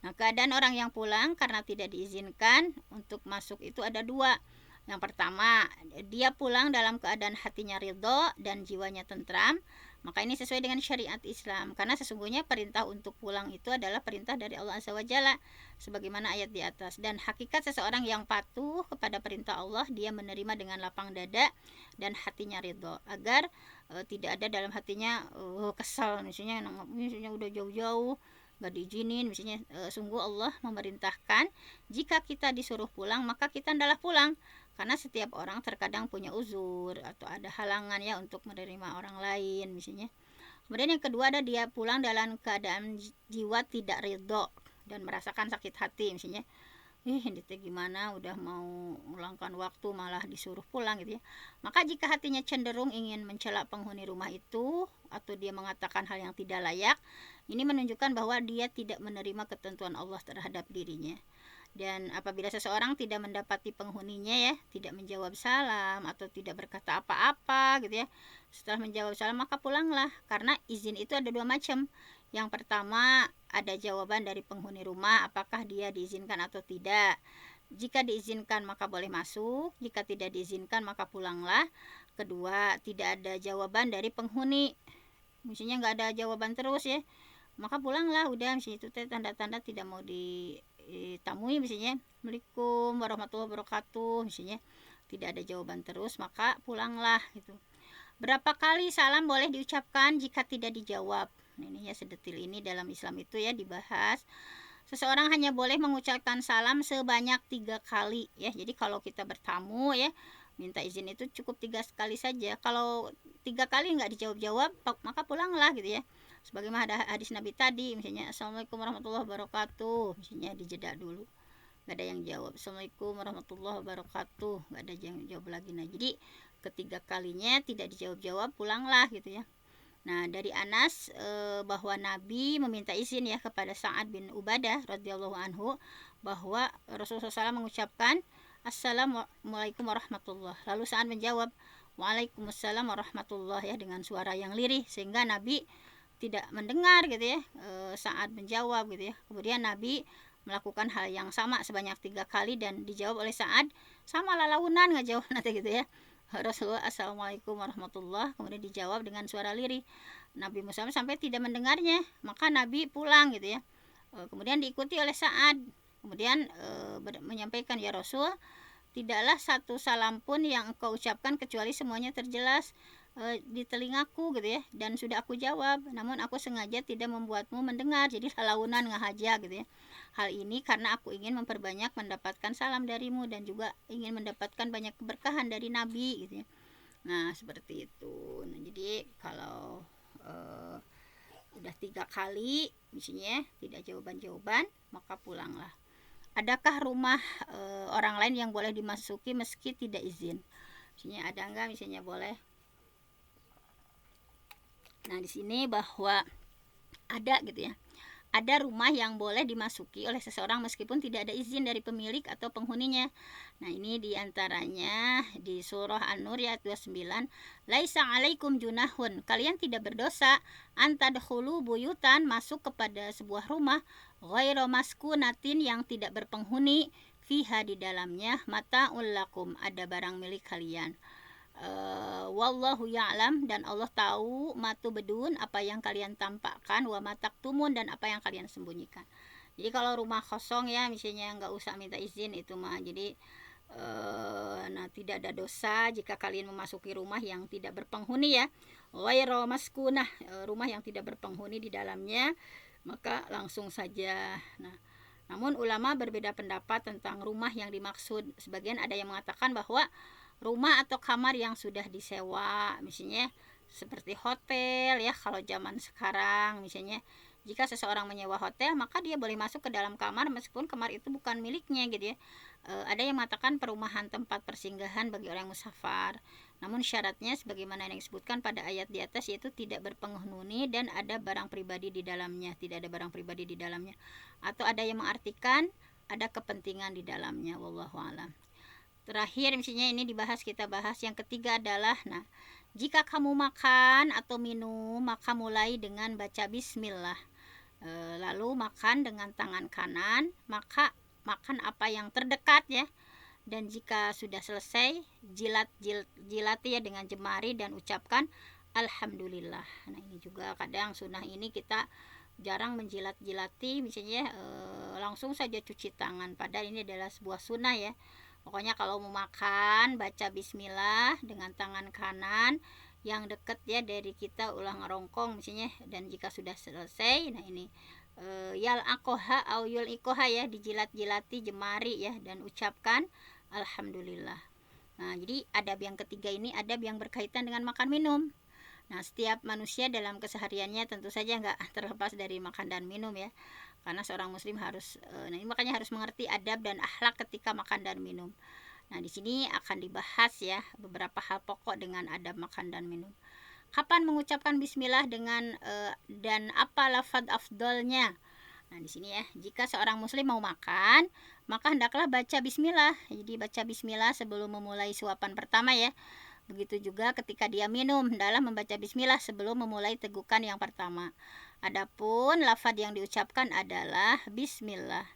Nah, keadaan orang yang pulang karena tidak diizinkan untuk masuk itu ada dua. Yang pertama, dia pulang dalam keadaan hatinya ridho dan jiwanya tentram. Maka ini sesuai dengan syariat Islam. Karena sesungguhnya perintah untuk pulang itu adalah perintah dari Allah Azza wa Jalla, sebagaimana ayat di atas. Dan hakikat seseorang yang patuh kepada perintah Allah, dia menerima dengan lapang dada dan hatinya ridho. Agar tidak ada dalam hatinya kesal, misalnya udah jauh-jauh gak diizinin, misalnya sungguh Allah memerintahkan jika kita disuruh pulang maka kita adalah pulang, karena setiap orang terkadang punya uzur atau ada halangan ya untuk menerima orang lain misalnya. Kemudian yang kedua ada dia pulang dalam keadaan jiwa tidak ridho dan merasakan sakit hati, misalnya ini gimana udah mau melangkan waktu malah disuruh pulang gitu ya. Maka jika hatinya cenderung ingin mencela penghuni rumah itu atau dia mengatakan hal yang tidak layak, ini menunjukkan bahwa dia tidak menerima ketentuan Allah terhadap dirinya. Dan apabila seseorang tidak mendapati penghuninya ya, tidak menjawab salam atau tidak berkata apa-apa gitu ya, setelah menjawab salam maka pulanglah. Karena izin itu ada dua macam. Yang pertama, ada jawaban dari penghuni rumah apakah dia diizinkan atau tidak. Jika diizinkan maka boleh masuk, jika tidak diizinkan maka pulanglah. Kedua, tidak ada jawaban dari penghuni, misalnya nggak ada jawaban terus ya, maka pulanglah. Udah, misalnya itu tanda-tanda tidak mau ditamui, misalnya Assalamualaikum warahmatullahi wabarakatuh, misalnya tidak ada jawaban terus maka pulanglah gitu. Berapa kali salam boleh diucapkan jika tidak dijawab? Nah, ini ya sedetil ini dalam Islam itu ya dibahas. Seseorang hanya boleh mengucapkan salam sebanyak 3 kali ya. Jadi kalau kita bertamu ya, minta izin itu cukup 3 kali saja. Kalau 3 kali nggak dijawab-jawab maka pulanglah gitu ya. Sebagaimana ada hadis Nabi tadi, misalnya Assalamualaikum warahmatullahi wabarakatuh, misalnya dijeda dulu, nggak ada yang jawab Assalamualaikum warahmatullahi wabarakatuh, nggak ada yang jawab lagi. Nah jadi ketiga kalinya tidak dijawab-jawab pulanglah gitu ya. Nah dari Anas bahwa Nabi meminta izin ya kepada Sa'ad bin Ubadah radhiyallahu anhu bahwa Rasulullah SAW mengucapkan Assalamualaikum warahmatullahi, lalu Sa'ad menjawab Waalaikumsalam warahmatullahi ya dengan suara yang lirih, sehingga Nabi tidak mendengar gitu ya saat menjawab gitu ya. Kemudian Nabi melakukan hal yang sama sebanyak 3 kali dan dijawab oleh Sa'ad sama lalaunan nggak jawab nanti gitu ya. Rasulullah Assalamualaikum warahmatullah, kemudian dijawab dengan suara lirih. Nabi Musa sampai tidak mendengarnya, maka Nabi pulang gitu ya. Kemudian diikuti oleh Sa'ad, kemudian menyampaikan, ya Rasul, tidaklah satu salam pun yang engkau ucapkan kecuali semuanya terjelas di telingaku gitu ya, dan sudah aku jawab, namun aku sengaja tidak membuatmu mendengar, jadi launan ngahaja gitu ya. Hal ini karena aku ingin memperbanyak mendapatkan salam darimu dan juga ingin mendapatkan banyak keberkahan dari Nabi gitu ya. Nah seperti itu. Nah jadi kalau udah 3 kali misalnya tidak jawaban maka pulanglah. Adakah rumah orang lain yang boleh dimasuki meski tidak izin? Misalnya ada enggak, misalnya boleh. Nah di sini bahwa ada gitu ya, ada rumah yang boleh dimasuki oleh seseorang meskipun tidak ada izin dari pemilik atau penghuninya. Nah ini diantaranya di surah An-Nur ayat 29, Laisa alaikum junahun, kalian tidak berdosa antadkhulu buyutan, masuk kepada sebuah rumah, ghairu maskunatin, yang tidak berpenghuni, fiha, di dalamnya, mata'ul lakum, ada barang milik kalian. Wallahu ya'lam, dan Allah tahu, matu bedun, apa yang kalian tampakkan, wa mataktumun, dan apa yang kalian sembunyikan. Jadi kalau rumah kosong ya misalnya nggak usah minta izin itu mah. Jadi nah tidak ada dosa jika kalian memasuki rumah yang tidak berpenghuni ya. ghairu maskunah, rumah yang tidak berpenghuni di dalamnya, maka langsung saja. Nah, namun ulama berbeda pendapat tentang rumah yang dimaksud. Sebagian ada yang mengatakan bahwa rumah atau kamar yang sudah disewa, misalnya seperti hotel ya, kalau zaman sekarang misalnya jika seseorang menyewa hotel maka dia boleh masuk ke dalam kamar meskipun kamar itu bukan miliknya gitu ya. Ada yang mengatakan perumahan tempat persinggahan bagi orang musafir, namun syaratnya sebagaimana yang disebutkan pada ayat di atas, yaitu tidak berpenghuni dan ada barang pribadi di dalamnya, tidak ada barang pribadi di dalamnya. Atau ada yang mengartikan ada kepentingan di dalamnya, wallahu alam. Terakhir misalnya ini kita bahas yang ketiga adalah, nah, jika kamu makan atau minum maka mulai dengan baca bismillah, lalu makan dengan tangan kanan, maka makan apa yang terdekat ya, dan jika sudah selesai jilati ya dengan jemari dan ucapkan alhamdulillah. Nah, ini juga kadang sunnah ini kita jarang menjilat-jilati, misalnya langsung saja cuci tangan, padahal ini adalah sebuah sunnah ya. Pokoknya kalau mau makan baca bismillah dengan tangan kanan yang dekat ya dari kita, ulang ngerongkong misalnya, dan jika sudah selesai, nah ini yal akoha au yul ikoha ya, dijilat-jilati jemari ya dan ucapkan alhamdulillah. Nah, jadi adab yang ketiga ini adab yang berkaitan dengan makan minum. Nah, setiap manusia dalam kesehariannya tentu saja nggak terlepas dari makan dan minum ya, karena seorang muslim harus nah ini makanya harus mengerti adab dan akhlak ketika makan dan minum. Nah, di sini akan dibahas ya beberapa hal pokok dengan adab makan dan minum. Kapan mengucapkan bismillah dengan dan apa lafaz afdolnya? Nah, di sini ya, jika seorang muslim mau makan, maka hendaklah baca bismillah. Jadi baca bismillah sebelum memulai suapan pertama ya. Begitu juga ketika dia minum, hendaklah membaca bismillah sebelum memulai tegukan yang pertama. Adapun lafaz yang diucapkan adalah bismillah.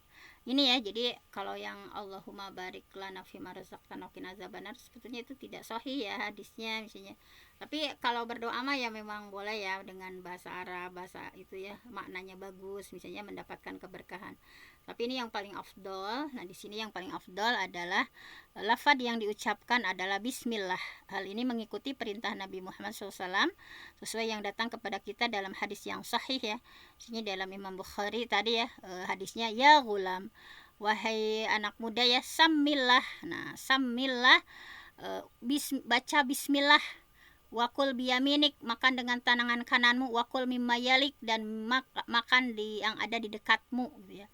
Ini ya, jadi kalau yang Allahumma barik lana fima razaqtana wa qina azabannar, sebetulnya itu tidak sahih ya hadisnya misalnya. Tapi kalau berdoa mah ya memang boleh ya dengan bahasa Arab, bahasa itu ya maknanya bagus, misalnya mendapatkan keberkahan. Tapi ini yang paling afdol. Nah, di sini yang paling afdol adalah lafaz yang diucapkan adalah bismillah. Hal ini mengikuti perintah Nabi Muhammad SAW sesuai yang datang kepada kita dalam hadis yang sahih ya. Sini dalam Imam Bukhari tadi ya, hadisnya ya gulam, wahai anak muda ya, samillah. Nah, samillah, baca bismillah, wakul biyaminik, makan dengan tangan kananmu, wakul mimma yalik, dan makan yang ada di dekatmu gitu ya.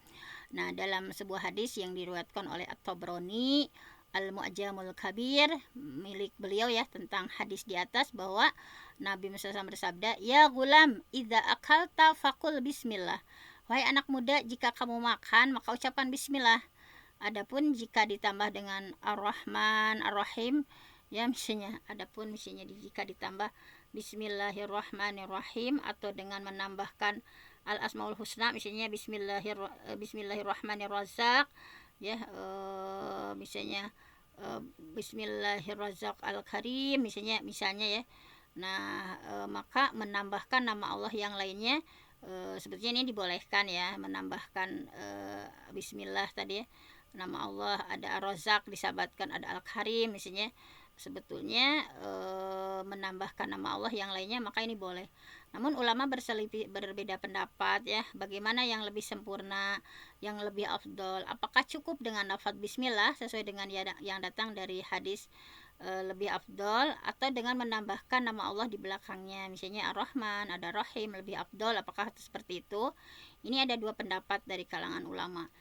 Nah, dalam sebuah hadis yang diriwayatkan oleh At-Tabrani Al-Mu'jamul Kabir milik beliau ya, tentang hadis di atas, bahwa Nabi Muhammad SAW bersabda, ya gulam, idza akalta fakul bismillah. Wahai anak muda, jika kamu makan maka ucapan bismillah. Adapun jika ditambah dengan Ar-Rahman Ar-Rahim ya, misalnya adapun misalnya jika ditambah Bismillahirrahmanirrahim atau dengan menambahkan Al-Asmaul Husna, misalnya Bismillahirrahmanirrazaq ya, misalnya Bismillahirrazaq Al-Karim misalnya ya. Nah, maka menambahkan nama Allah yang lainnya, sebetulnya ini dibolehkan ya, menambahkan Bismillah tadi ya, nama Allah ada Ar-Razzaq disabatkan ada Al-Karim misalnya, sebetulnya menambahkan nama Allah yang lainnya maka ini boleh. Namun ulama berbeda pendapat ya, bagaimana yang lebih sempurna, yang lebih afdol. Apakah cukup dengan lafaz bismillah sesuai dengan yang datang dari hadis lebih afdol, atau dengan menambahkan nama Allah di belakangnya, misalnya Ar-Rahman ada Rahim, lebih afdol, apakah seperti itu? Ini ada dua pendapat dari kalangan ulama.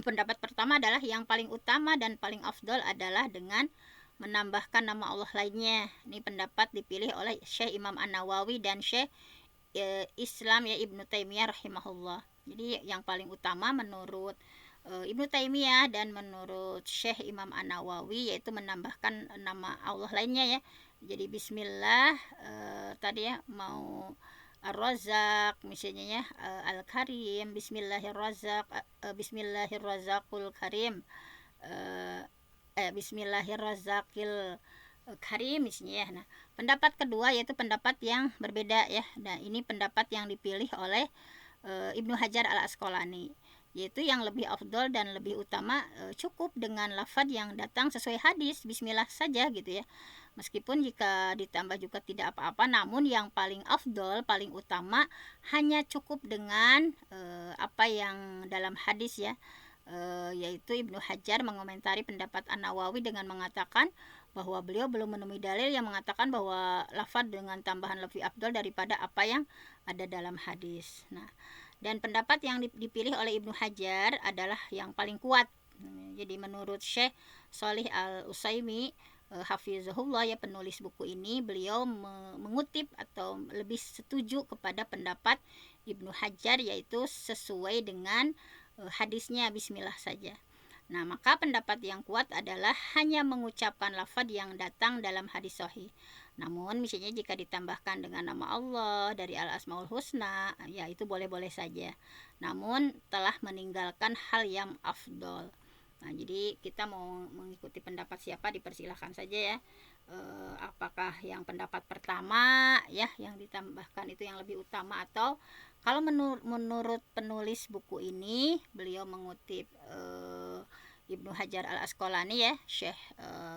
Pendapat pertama adalah yang paling utama dan paling afdol adalah dengan menambahkan nama Allah lainnya. Ini pendapat dipilih oleh Syekh Imam An-Nawawi dan Syekh Islam ya Ibnu Taimiyah rahimahullah. Jadi yang paling utama menurut Ibnu Taimiyah dan menurut Syekh Imam An-Nawawi yaitu menambahkan nama Allah lainnya ya. Jadi bismillah tadi ya, mau Ar-Razzaq misalnya ya, Al-Karim, Bismillahirrazzaq, Bismillahirrazzaqul Karim, Bismillahirrazzaqil Karim misalnya ya. Nah, pendapat kedua yaitu pendapat yang berbeda ya. Nah, ini pendapat yang dipilih oleh Ibnu Hajar Al-Asqalani, yaitu yang lebih afdol dan lebih utama cukup dengan lafaz yang datang sesuai hadis bismillah saja gitu ya. Meskipun jika ditambah juga tidak apa-apa, namun yang paling afdol, paling utama hanya cukup dengan apa yang dalam hadis ya, yaitu Ibnu Hajar mengomentari pendapat An-Nawawi dengan mengatakan bahwa beliau belum menemui dalil yang mengatakan bahwa lafaz dengan tambahan lebih afdol daripada apa yang ada dalam hadis. Nah, dan pendapat yang dipilih oleh Ibnu Hajar adalah yang paling kuat. Jadi menurut Syekh Shalih Al-Utsaimin hafizahullah ya, penulis buku ini, beliau mengutip atau lebih setuju kepada pendapat Ibnu Hajar, yaitu sesuai dengan hadisnya bismillah saja. Nah, maka pendapat yang kuat adalah hanya mengucapkan lafaz yang datang dalam hadis sahih. Namun misalnya jika ditambahkan dengan nama Allah dari Al-Asmaul Husna, ya itu boleh-boleh saja. Namun telah meninggalkan hal yang afdol. Nah, jadi kita mau mengikuti pendapat siapa dipersilahkan saja ya. Apakah yang pendapat pertama ya yang ditambahkan itu yang lebih utama, atau kalau menurut penulis buku ini beliau mengutip Ibnu Hajar Al-Asqalani ya, Syekh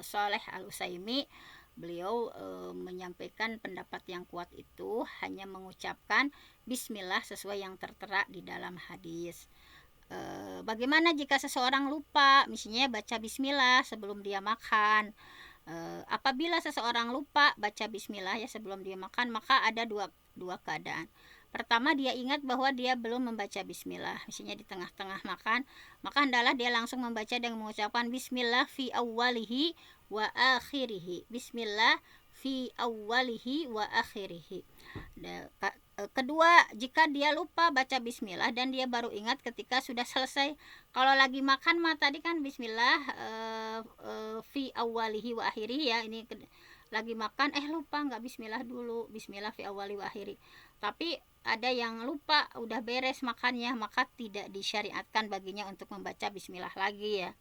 Shalih Al-Utsaimin, beliau menyampaikan pendapat yang kuat itu hanya mengucapkan bismillah sesuai yang tertera di dalam hadis. Bagaimana jika seseorang lupa misalnya baca bismillah sebelum dia makan? Apabila seseorang lupa baca bismillah ya sebelum dia makan, maka ada dua keadaan. Pertama, dia ingat bahwa dia belum membaca bismillah, misalnya di tengah-tengah makan, maka hendaklah dia langsung membaca dengan mengucapkan bismillah fi awwalihi wa akhirihi. Bismillah fi awwalihi wa akhirihi. Kedua, jika dia lupa baca bismillah dan dia baru ingat ketika sudah selesai. Kalau lagi makan mah tadi kan bismillah fi awwalihi wa akhirihi ya, ini lagi makan lupa nggak bismillah dulu, bismillah fi awwalihi wa akhiri. Tapi ada yang lupa udah beres makannya, maka tidak disyariatkan baginya untuk membaca bismillah lagi ya.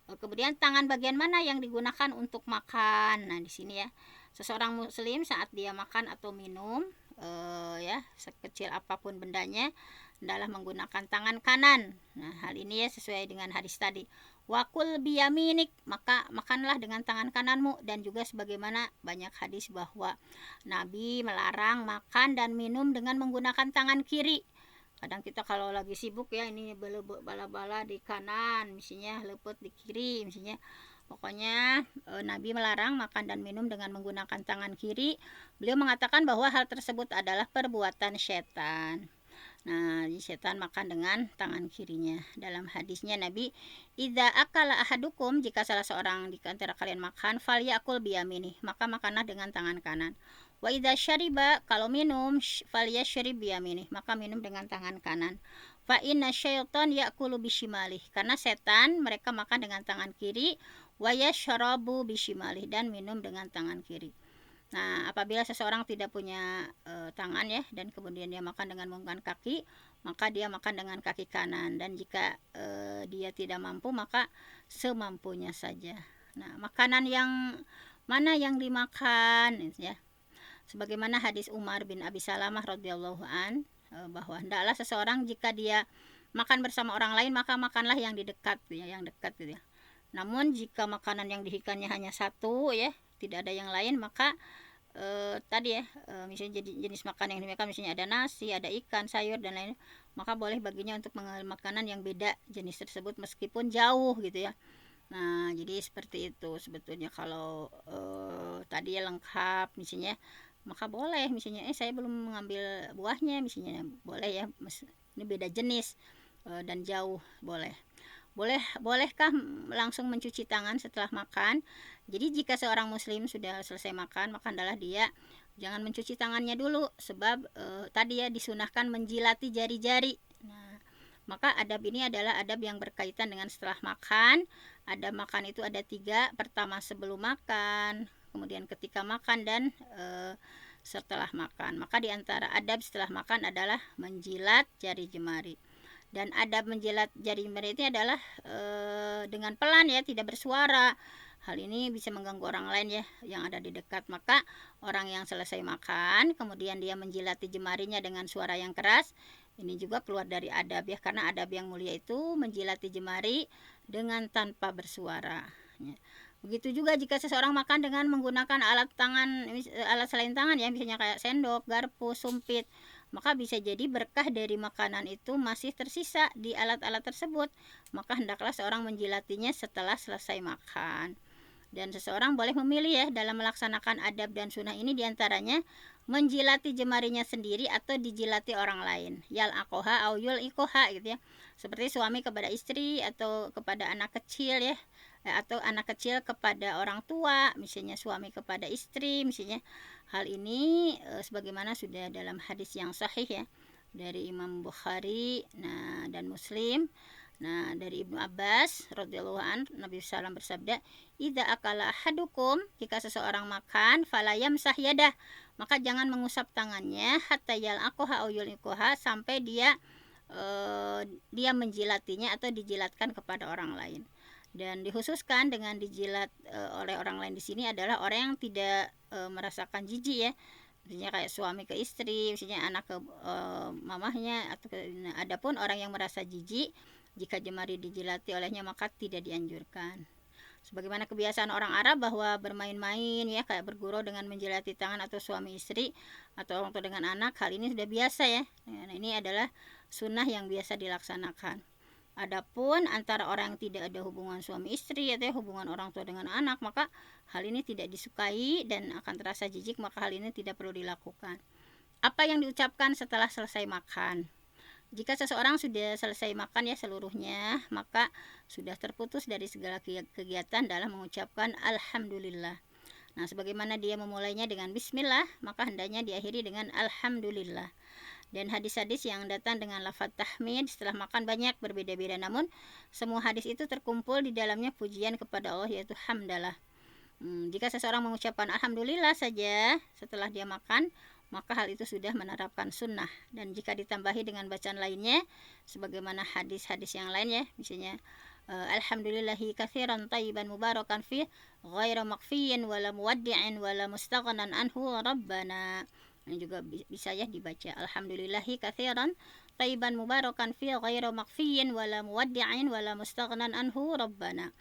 Kemudian tangan bagian mana yang digunakan untuk makan? Nah, di sini ya, seseorang muslim saat dia makan atau minum ya, sekecil apapun bendanya, adalah menggunakan tangan kanan. Nah, hal ini ya sesuai dengan hadis tadi. Wakul biyaminik, maka makanlah dengan tangan kananmu. Dan juga sebagaimana banyak hadis bahwa Nabi melarang makan dan minum dengan menggunakan tangan kiri. Kadang kita kalau lagi sibuk ya, ini bala-bala di kanan, misalnya lepet di kiri misalnya. Pokoknya Nabi melarang makan dan minum dengan menggunakan tangan kiri. Beliau mengatakan bahwa hal tersebut adalah perbuatan setan. Nah, setan makan dengan tangan kirinya. Dalam hadisnya Nabi, idza akala ahadukum, jika salah seorang di antara kalian makan, falyakul biyamini, maka makanlah dengan tangan kanan. Wa idza syariba, kalau minum, falyashrib biyamini, maka minum dengan tangan kanan. Fa inna syaitan yakulu bishimalih, karena setan mereka makan dengan tangan kiri, wa yashrabu bishimalih, dan minum dengan tangan kiri. Nah, apabila seseorang tidak punya tangan ya, dan kemudian dia makan dengan menggunakan kaki, maka dia makan dengan kaki kanan. Dan jika dia tidak mampu, maka semampunya saja. Nah, makanan yang mana yang dimakan ya, sebagaimana hadis Umar bin Abi Salamah radhiyallahu an, bahwa hendaklah seseorang jika dia makan bersama orang lain, maka makanlah yang di dekat ya, yang dekat gitu ya. Namun jika makanan yang dihikannya hanya satu ya, tidak ada yang lain, maka tadi ya, misalnya jenis makanan yang dimakan misalnya ada nasi, ada ikan, sayur dan lain, maka boleh baginya untuk mengambil makanan yang beda jenis tersebut meskipun jauh gitu ya. Nah, jadi seperti itu sebetulnya. Kalau tadi ya lengkap misalnya, maka boleh misalnya saya belum mengambil buahnya misalnya, boleh ya, ini beda jenis dan jauh, bolehkah langsung mencuci tangan setelah makan? Jadi jika seorang muslim sudah selesai makan, maka adalah dia jangan mencuci tangannya dulu, sebab tadi ya disunahkan menjilati jari-jari. Nah, maka adab ini adalah adab yang berkaitan dengan setelah makan. Adab makan itu ada 3. Pertama sebelum makan, kemudian ketika makan, dan setelah makan. Maka diantara adab setelah makan adalah menjilat jari jemari. Dan adab menjilat jari jemari itu adalah dengan pelan ya, tidak bersuara. Hal ini bisa mengganggu orang lain ya yang ada di dekat. Maka orang yang selesai makan kemudian dia menjilati jemarinya dengan suara yang keras, ini juga keluar dari adab ya, karena adab yang mulia itu menjilati jemari dengan tanpa bersuara ya. Begitu juga jika seseorang makan dengan menggunakan alat selain tangan ya, misalnya kayak sendok, garpu, sumpit, maka bisa jadi berkah dari makanan itu masih tersisa di alat-alat tersebut. Maka hendaklah seorang menjilatinya setelah selesai makan. Dan seseorang boleh memilih ya dalam melaksanakan adab dan sunnah ini, diantaranya menjilati jemarinya sendiri atau dijilati orang lain. Yal akoha au yul ikoha gitu ya. Seperti suami kepada istri atau kepada anak kecil ya. Atau anak kecil kepada orang tua, misalnya suami kepada istri, misalnya. Hal ini sebagaimana sudah dalam hadis yang sahih ya dari Imam Bukhari dan Muslim. Nah, dari Ibnu Abbas radhiyallahu an, Nabi sallallahu bersabda, "Idza akala ahadukum," jika seseorang makan, fala yamsah yadah, maka jangan mengusap tangannya hatta yal'aqaha aw yulqaha, sampai dia menjilatinya atau dijilatkan kepada orang lain. Dan dikhususkan dengan dijilat oleh orang lain di sini adalah orang yang tidak merasakan jijik ya. Misalnya kayak suami ke istri, misalnya anak ke mamahnya, atau adapun orang yang merasa jijik jika jemari dijilati olehnya maka tidak dianjurkan. Sebagaimana kebiasaan orang Arab bahwa bermain-main ya, kayak bergurau dengan menjilati tangan atau suami istri atau orang tua dengan anak, hal ini sudah biasa ya. Nah, ini adalah sunnah yang biasa dilaksanakan. Adapun antara orang yang tidak ada hubungan suami istri atau hubungan orang tua dengan anak, maka hal ini tidak disukai dan akan terasa jijik, maka hal ini tidak perlu dilakukan. Apa yang diucapkan setelah selesai makan? Jika seseorang sudah selesai makan ya seluruhnya, maka sudah terputus dari segala kegiatan dalam mengucapkan alhamdulillah. Nah, sebagaimana dia memulainya dengan bismillah, maka hendaknya diakhiri dengan alhamdulillah. Dan hadis-hadis yang datang dengan lafaz tahmid setelah makan banyak berbeda-beda, namun semua hadis itu terkumpul di dalamnya pujian kepada Allah, yaitu hamdalah. Jika seseorang mengucapkan alhamdulillah saja setelah dia makan, maka hal itu sudah menerapkan sunnah. Dan jika ditambahi dengan bacaan lainnya sebagaimana hadis-hadis yang lain ya, misalnya alhamdulillahi katsiran thayyiban mubarakan fi ghaira makfiyin wala muwaddi'in wala mustaghnan anhu rabbana. Ini juga bisa ya dibaca, alhamdulillahi katsiran thayyiban mubarakan fi ghaira makfiyin wala muwaddi'in wala mustaghnan anhu rabbana.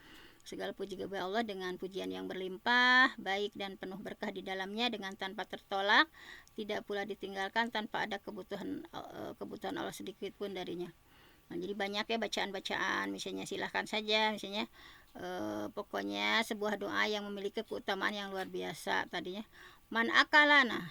Segala puji kepada Allah dengan pujian yang berlimpah, baik dan penuh berkah di dalamnya, dengan tanpa tertolak, tidak pula ditinggalkan tanpa ada kebutuhan Allah sedikit pun darinya. Nah, jadi banyak ya bacaan-bacaan, misalnya silahkan saja, misalnya pokoknya sebuah doa yang memiliki keutamaan yang luar biasa tadinya. Man akala, nah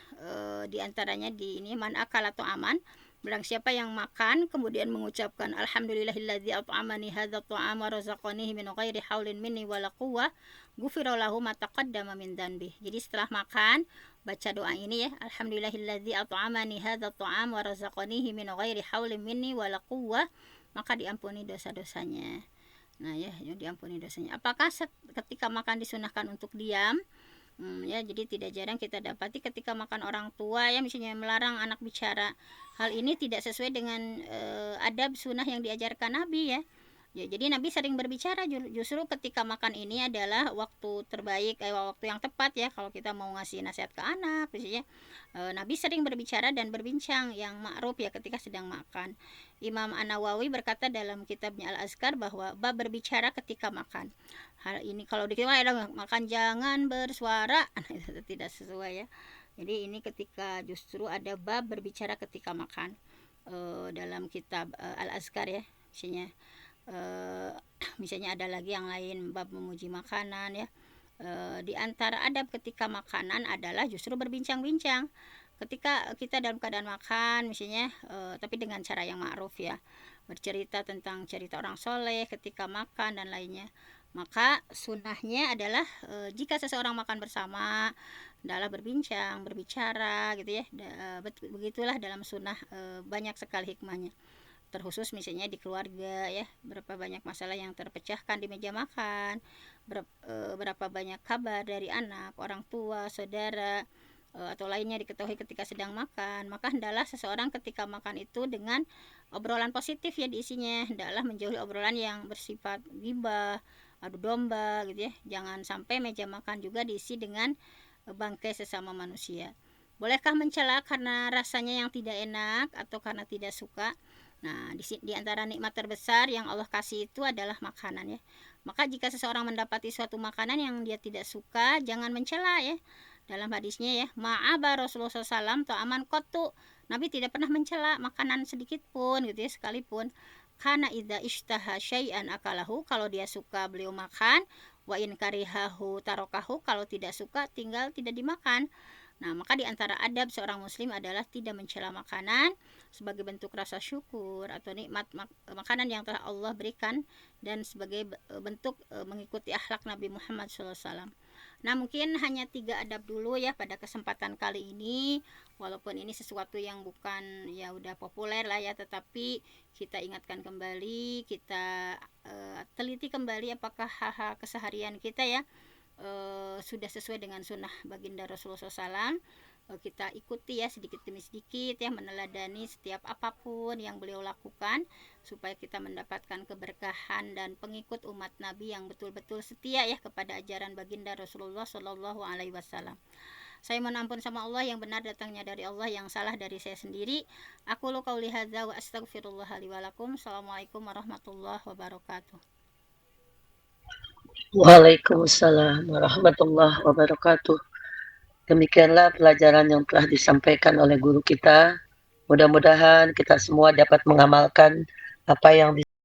diantaranya di ini man akala atau aman, barang siapa yang makan kemudian mengucapkan alhamdulillahilladzi at'amani hadzal ta'ama razaqanihi min ghairi haulin minni wala quwwah ghufira lahu ma taqaddama min dzanbi. Jadi setelah makan baca doa ini ya, alhamdulillahilladzi at'amani hadzal ta'ama razaqanihi min ghairi haulin minni wala quwwah, maka diampuni dosa-dosanya. Nah ya, diampuni dosanya. Apakah ketika makan disunahkan untuk diam? Ya, jadi tidak jarang kita dapati ketika makan orang tua ya, misalnya melarang anak bicara. Hal ini tidak sesuai dengan adab sunnah yang diajarkan Nabi ya. Ya, jadi Nabi sering berbicara, justru ketika makan ini adalah waktu terbaik, waktu yang tepat ya kalau kita mau ngasih nasihat ke anak misalnya. Nabi sering berbicara dan berbincang yang ma'ruf ya ketika sedang makan. Imam An-Nawawi berkata dalam kitabnya Al-Azkar bahwa bab berbicara ketika makan. Hal ini kalau dikira makan jangan bersuara, itu tidak sesuai ya. Jadi ini ketika justru ada bab berbicara ketika makan dalam kitab Al-Azkar ya, misalnya ada lagi yang lain bab memuji makanan ya. Di antara adab ketika makanan adalah justru berbincang-bincang ketika kita dalam keadaan makan misalnya, tapi dengan cara yang ma'ruf ya, bercerita tentang cerita orang soleh ketika makan dan lainnya. Maka sunnahnya adalah jika seseorang makan bersama adalah berbincang, berbicara gitu ya. Begitulah dalam sunnah, banyak sekali hikmahnya. Terkhusus misalnya di keluarga ya, berapa banyak masalah yang terpecahkan di meja makan, berapa banyak kabar dari anak, orang tua, saudara atau lainnya diketahui ketika sedang makan. Maka hendaklah seseorang ketika makan itu dengan obrolan positif ya diisinya, hendaklah menjauhi obrolan yang bersifat ghibah, adu domba gitu ya. Jangan sampai meja makan juga diisi dengan bangkai sesama manusia. Bolehkah mencela karena rasanya yang tidak enak atau karena tidak suka? Nah, di antara nikmat terbesar yang Allah kasih itu adalah makanan ya. Maka jika seseorang mendapati suatu makanan yang dia tidak suka, jangan mencela ya. Dalam hadisnya ya, ma'aba Rasulullah SAW ta'aman qattu. Nabi tidak pernah mencela makanan sedikit pun gitu ya, sekalipun. Karena idza ishtaha syai'an akalahu, kalau dia suka beliau makan, wa in karihahu tarokahu, kalau tidak suka tinggal tidak dimakan. Nah, maka di antara adab seorang muslim adalah tidak mencela makanan sebagai bentuk rasa syukur atau nikmat makanan yang telah Allah berikan dan sebagai bentuk mengikuti akhlak Nabi Muhammad SAW. Nah, mungkin hanya 3 adab dulu ya pada kesempatan kali ini. Walaupun ini sesuatu yang bukan ya udah populer lah ya, tetapi kita ingatkan kembali, kita teliti kembali apakah hal-hal keseharian kita ya sudah sesuai dengan sunnah baginda Rasulullah SAW. Kita ikuti ya sedikit demi sedikit ya, meneladani setiap apapun yang beliau lakukan supaya kita mendapatkan keberkahan dan pengikut umat Nabi yang betul-betul setia ya kepada ajaran baginda Rasulullah Shallallahu Alaihi Wasallam. Saya mohon ampun sama Allah, yang benar datangnya dari Allah, yang salah dari saya sendiri. Aku lu qauli hadza wa astaghfirullah li wa lakum. Assalamualaikum warahmatullahi wabarakatuh. Waalaikumsalam warahmatullahi wabarakatuh. Demikianlah pelajaran yang telah disampaikan oleh guru kita. Mudah-mudahan kita semua dapat mengamalkan apa yang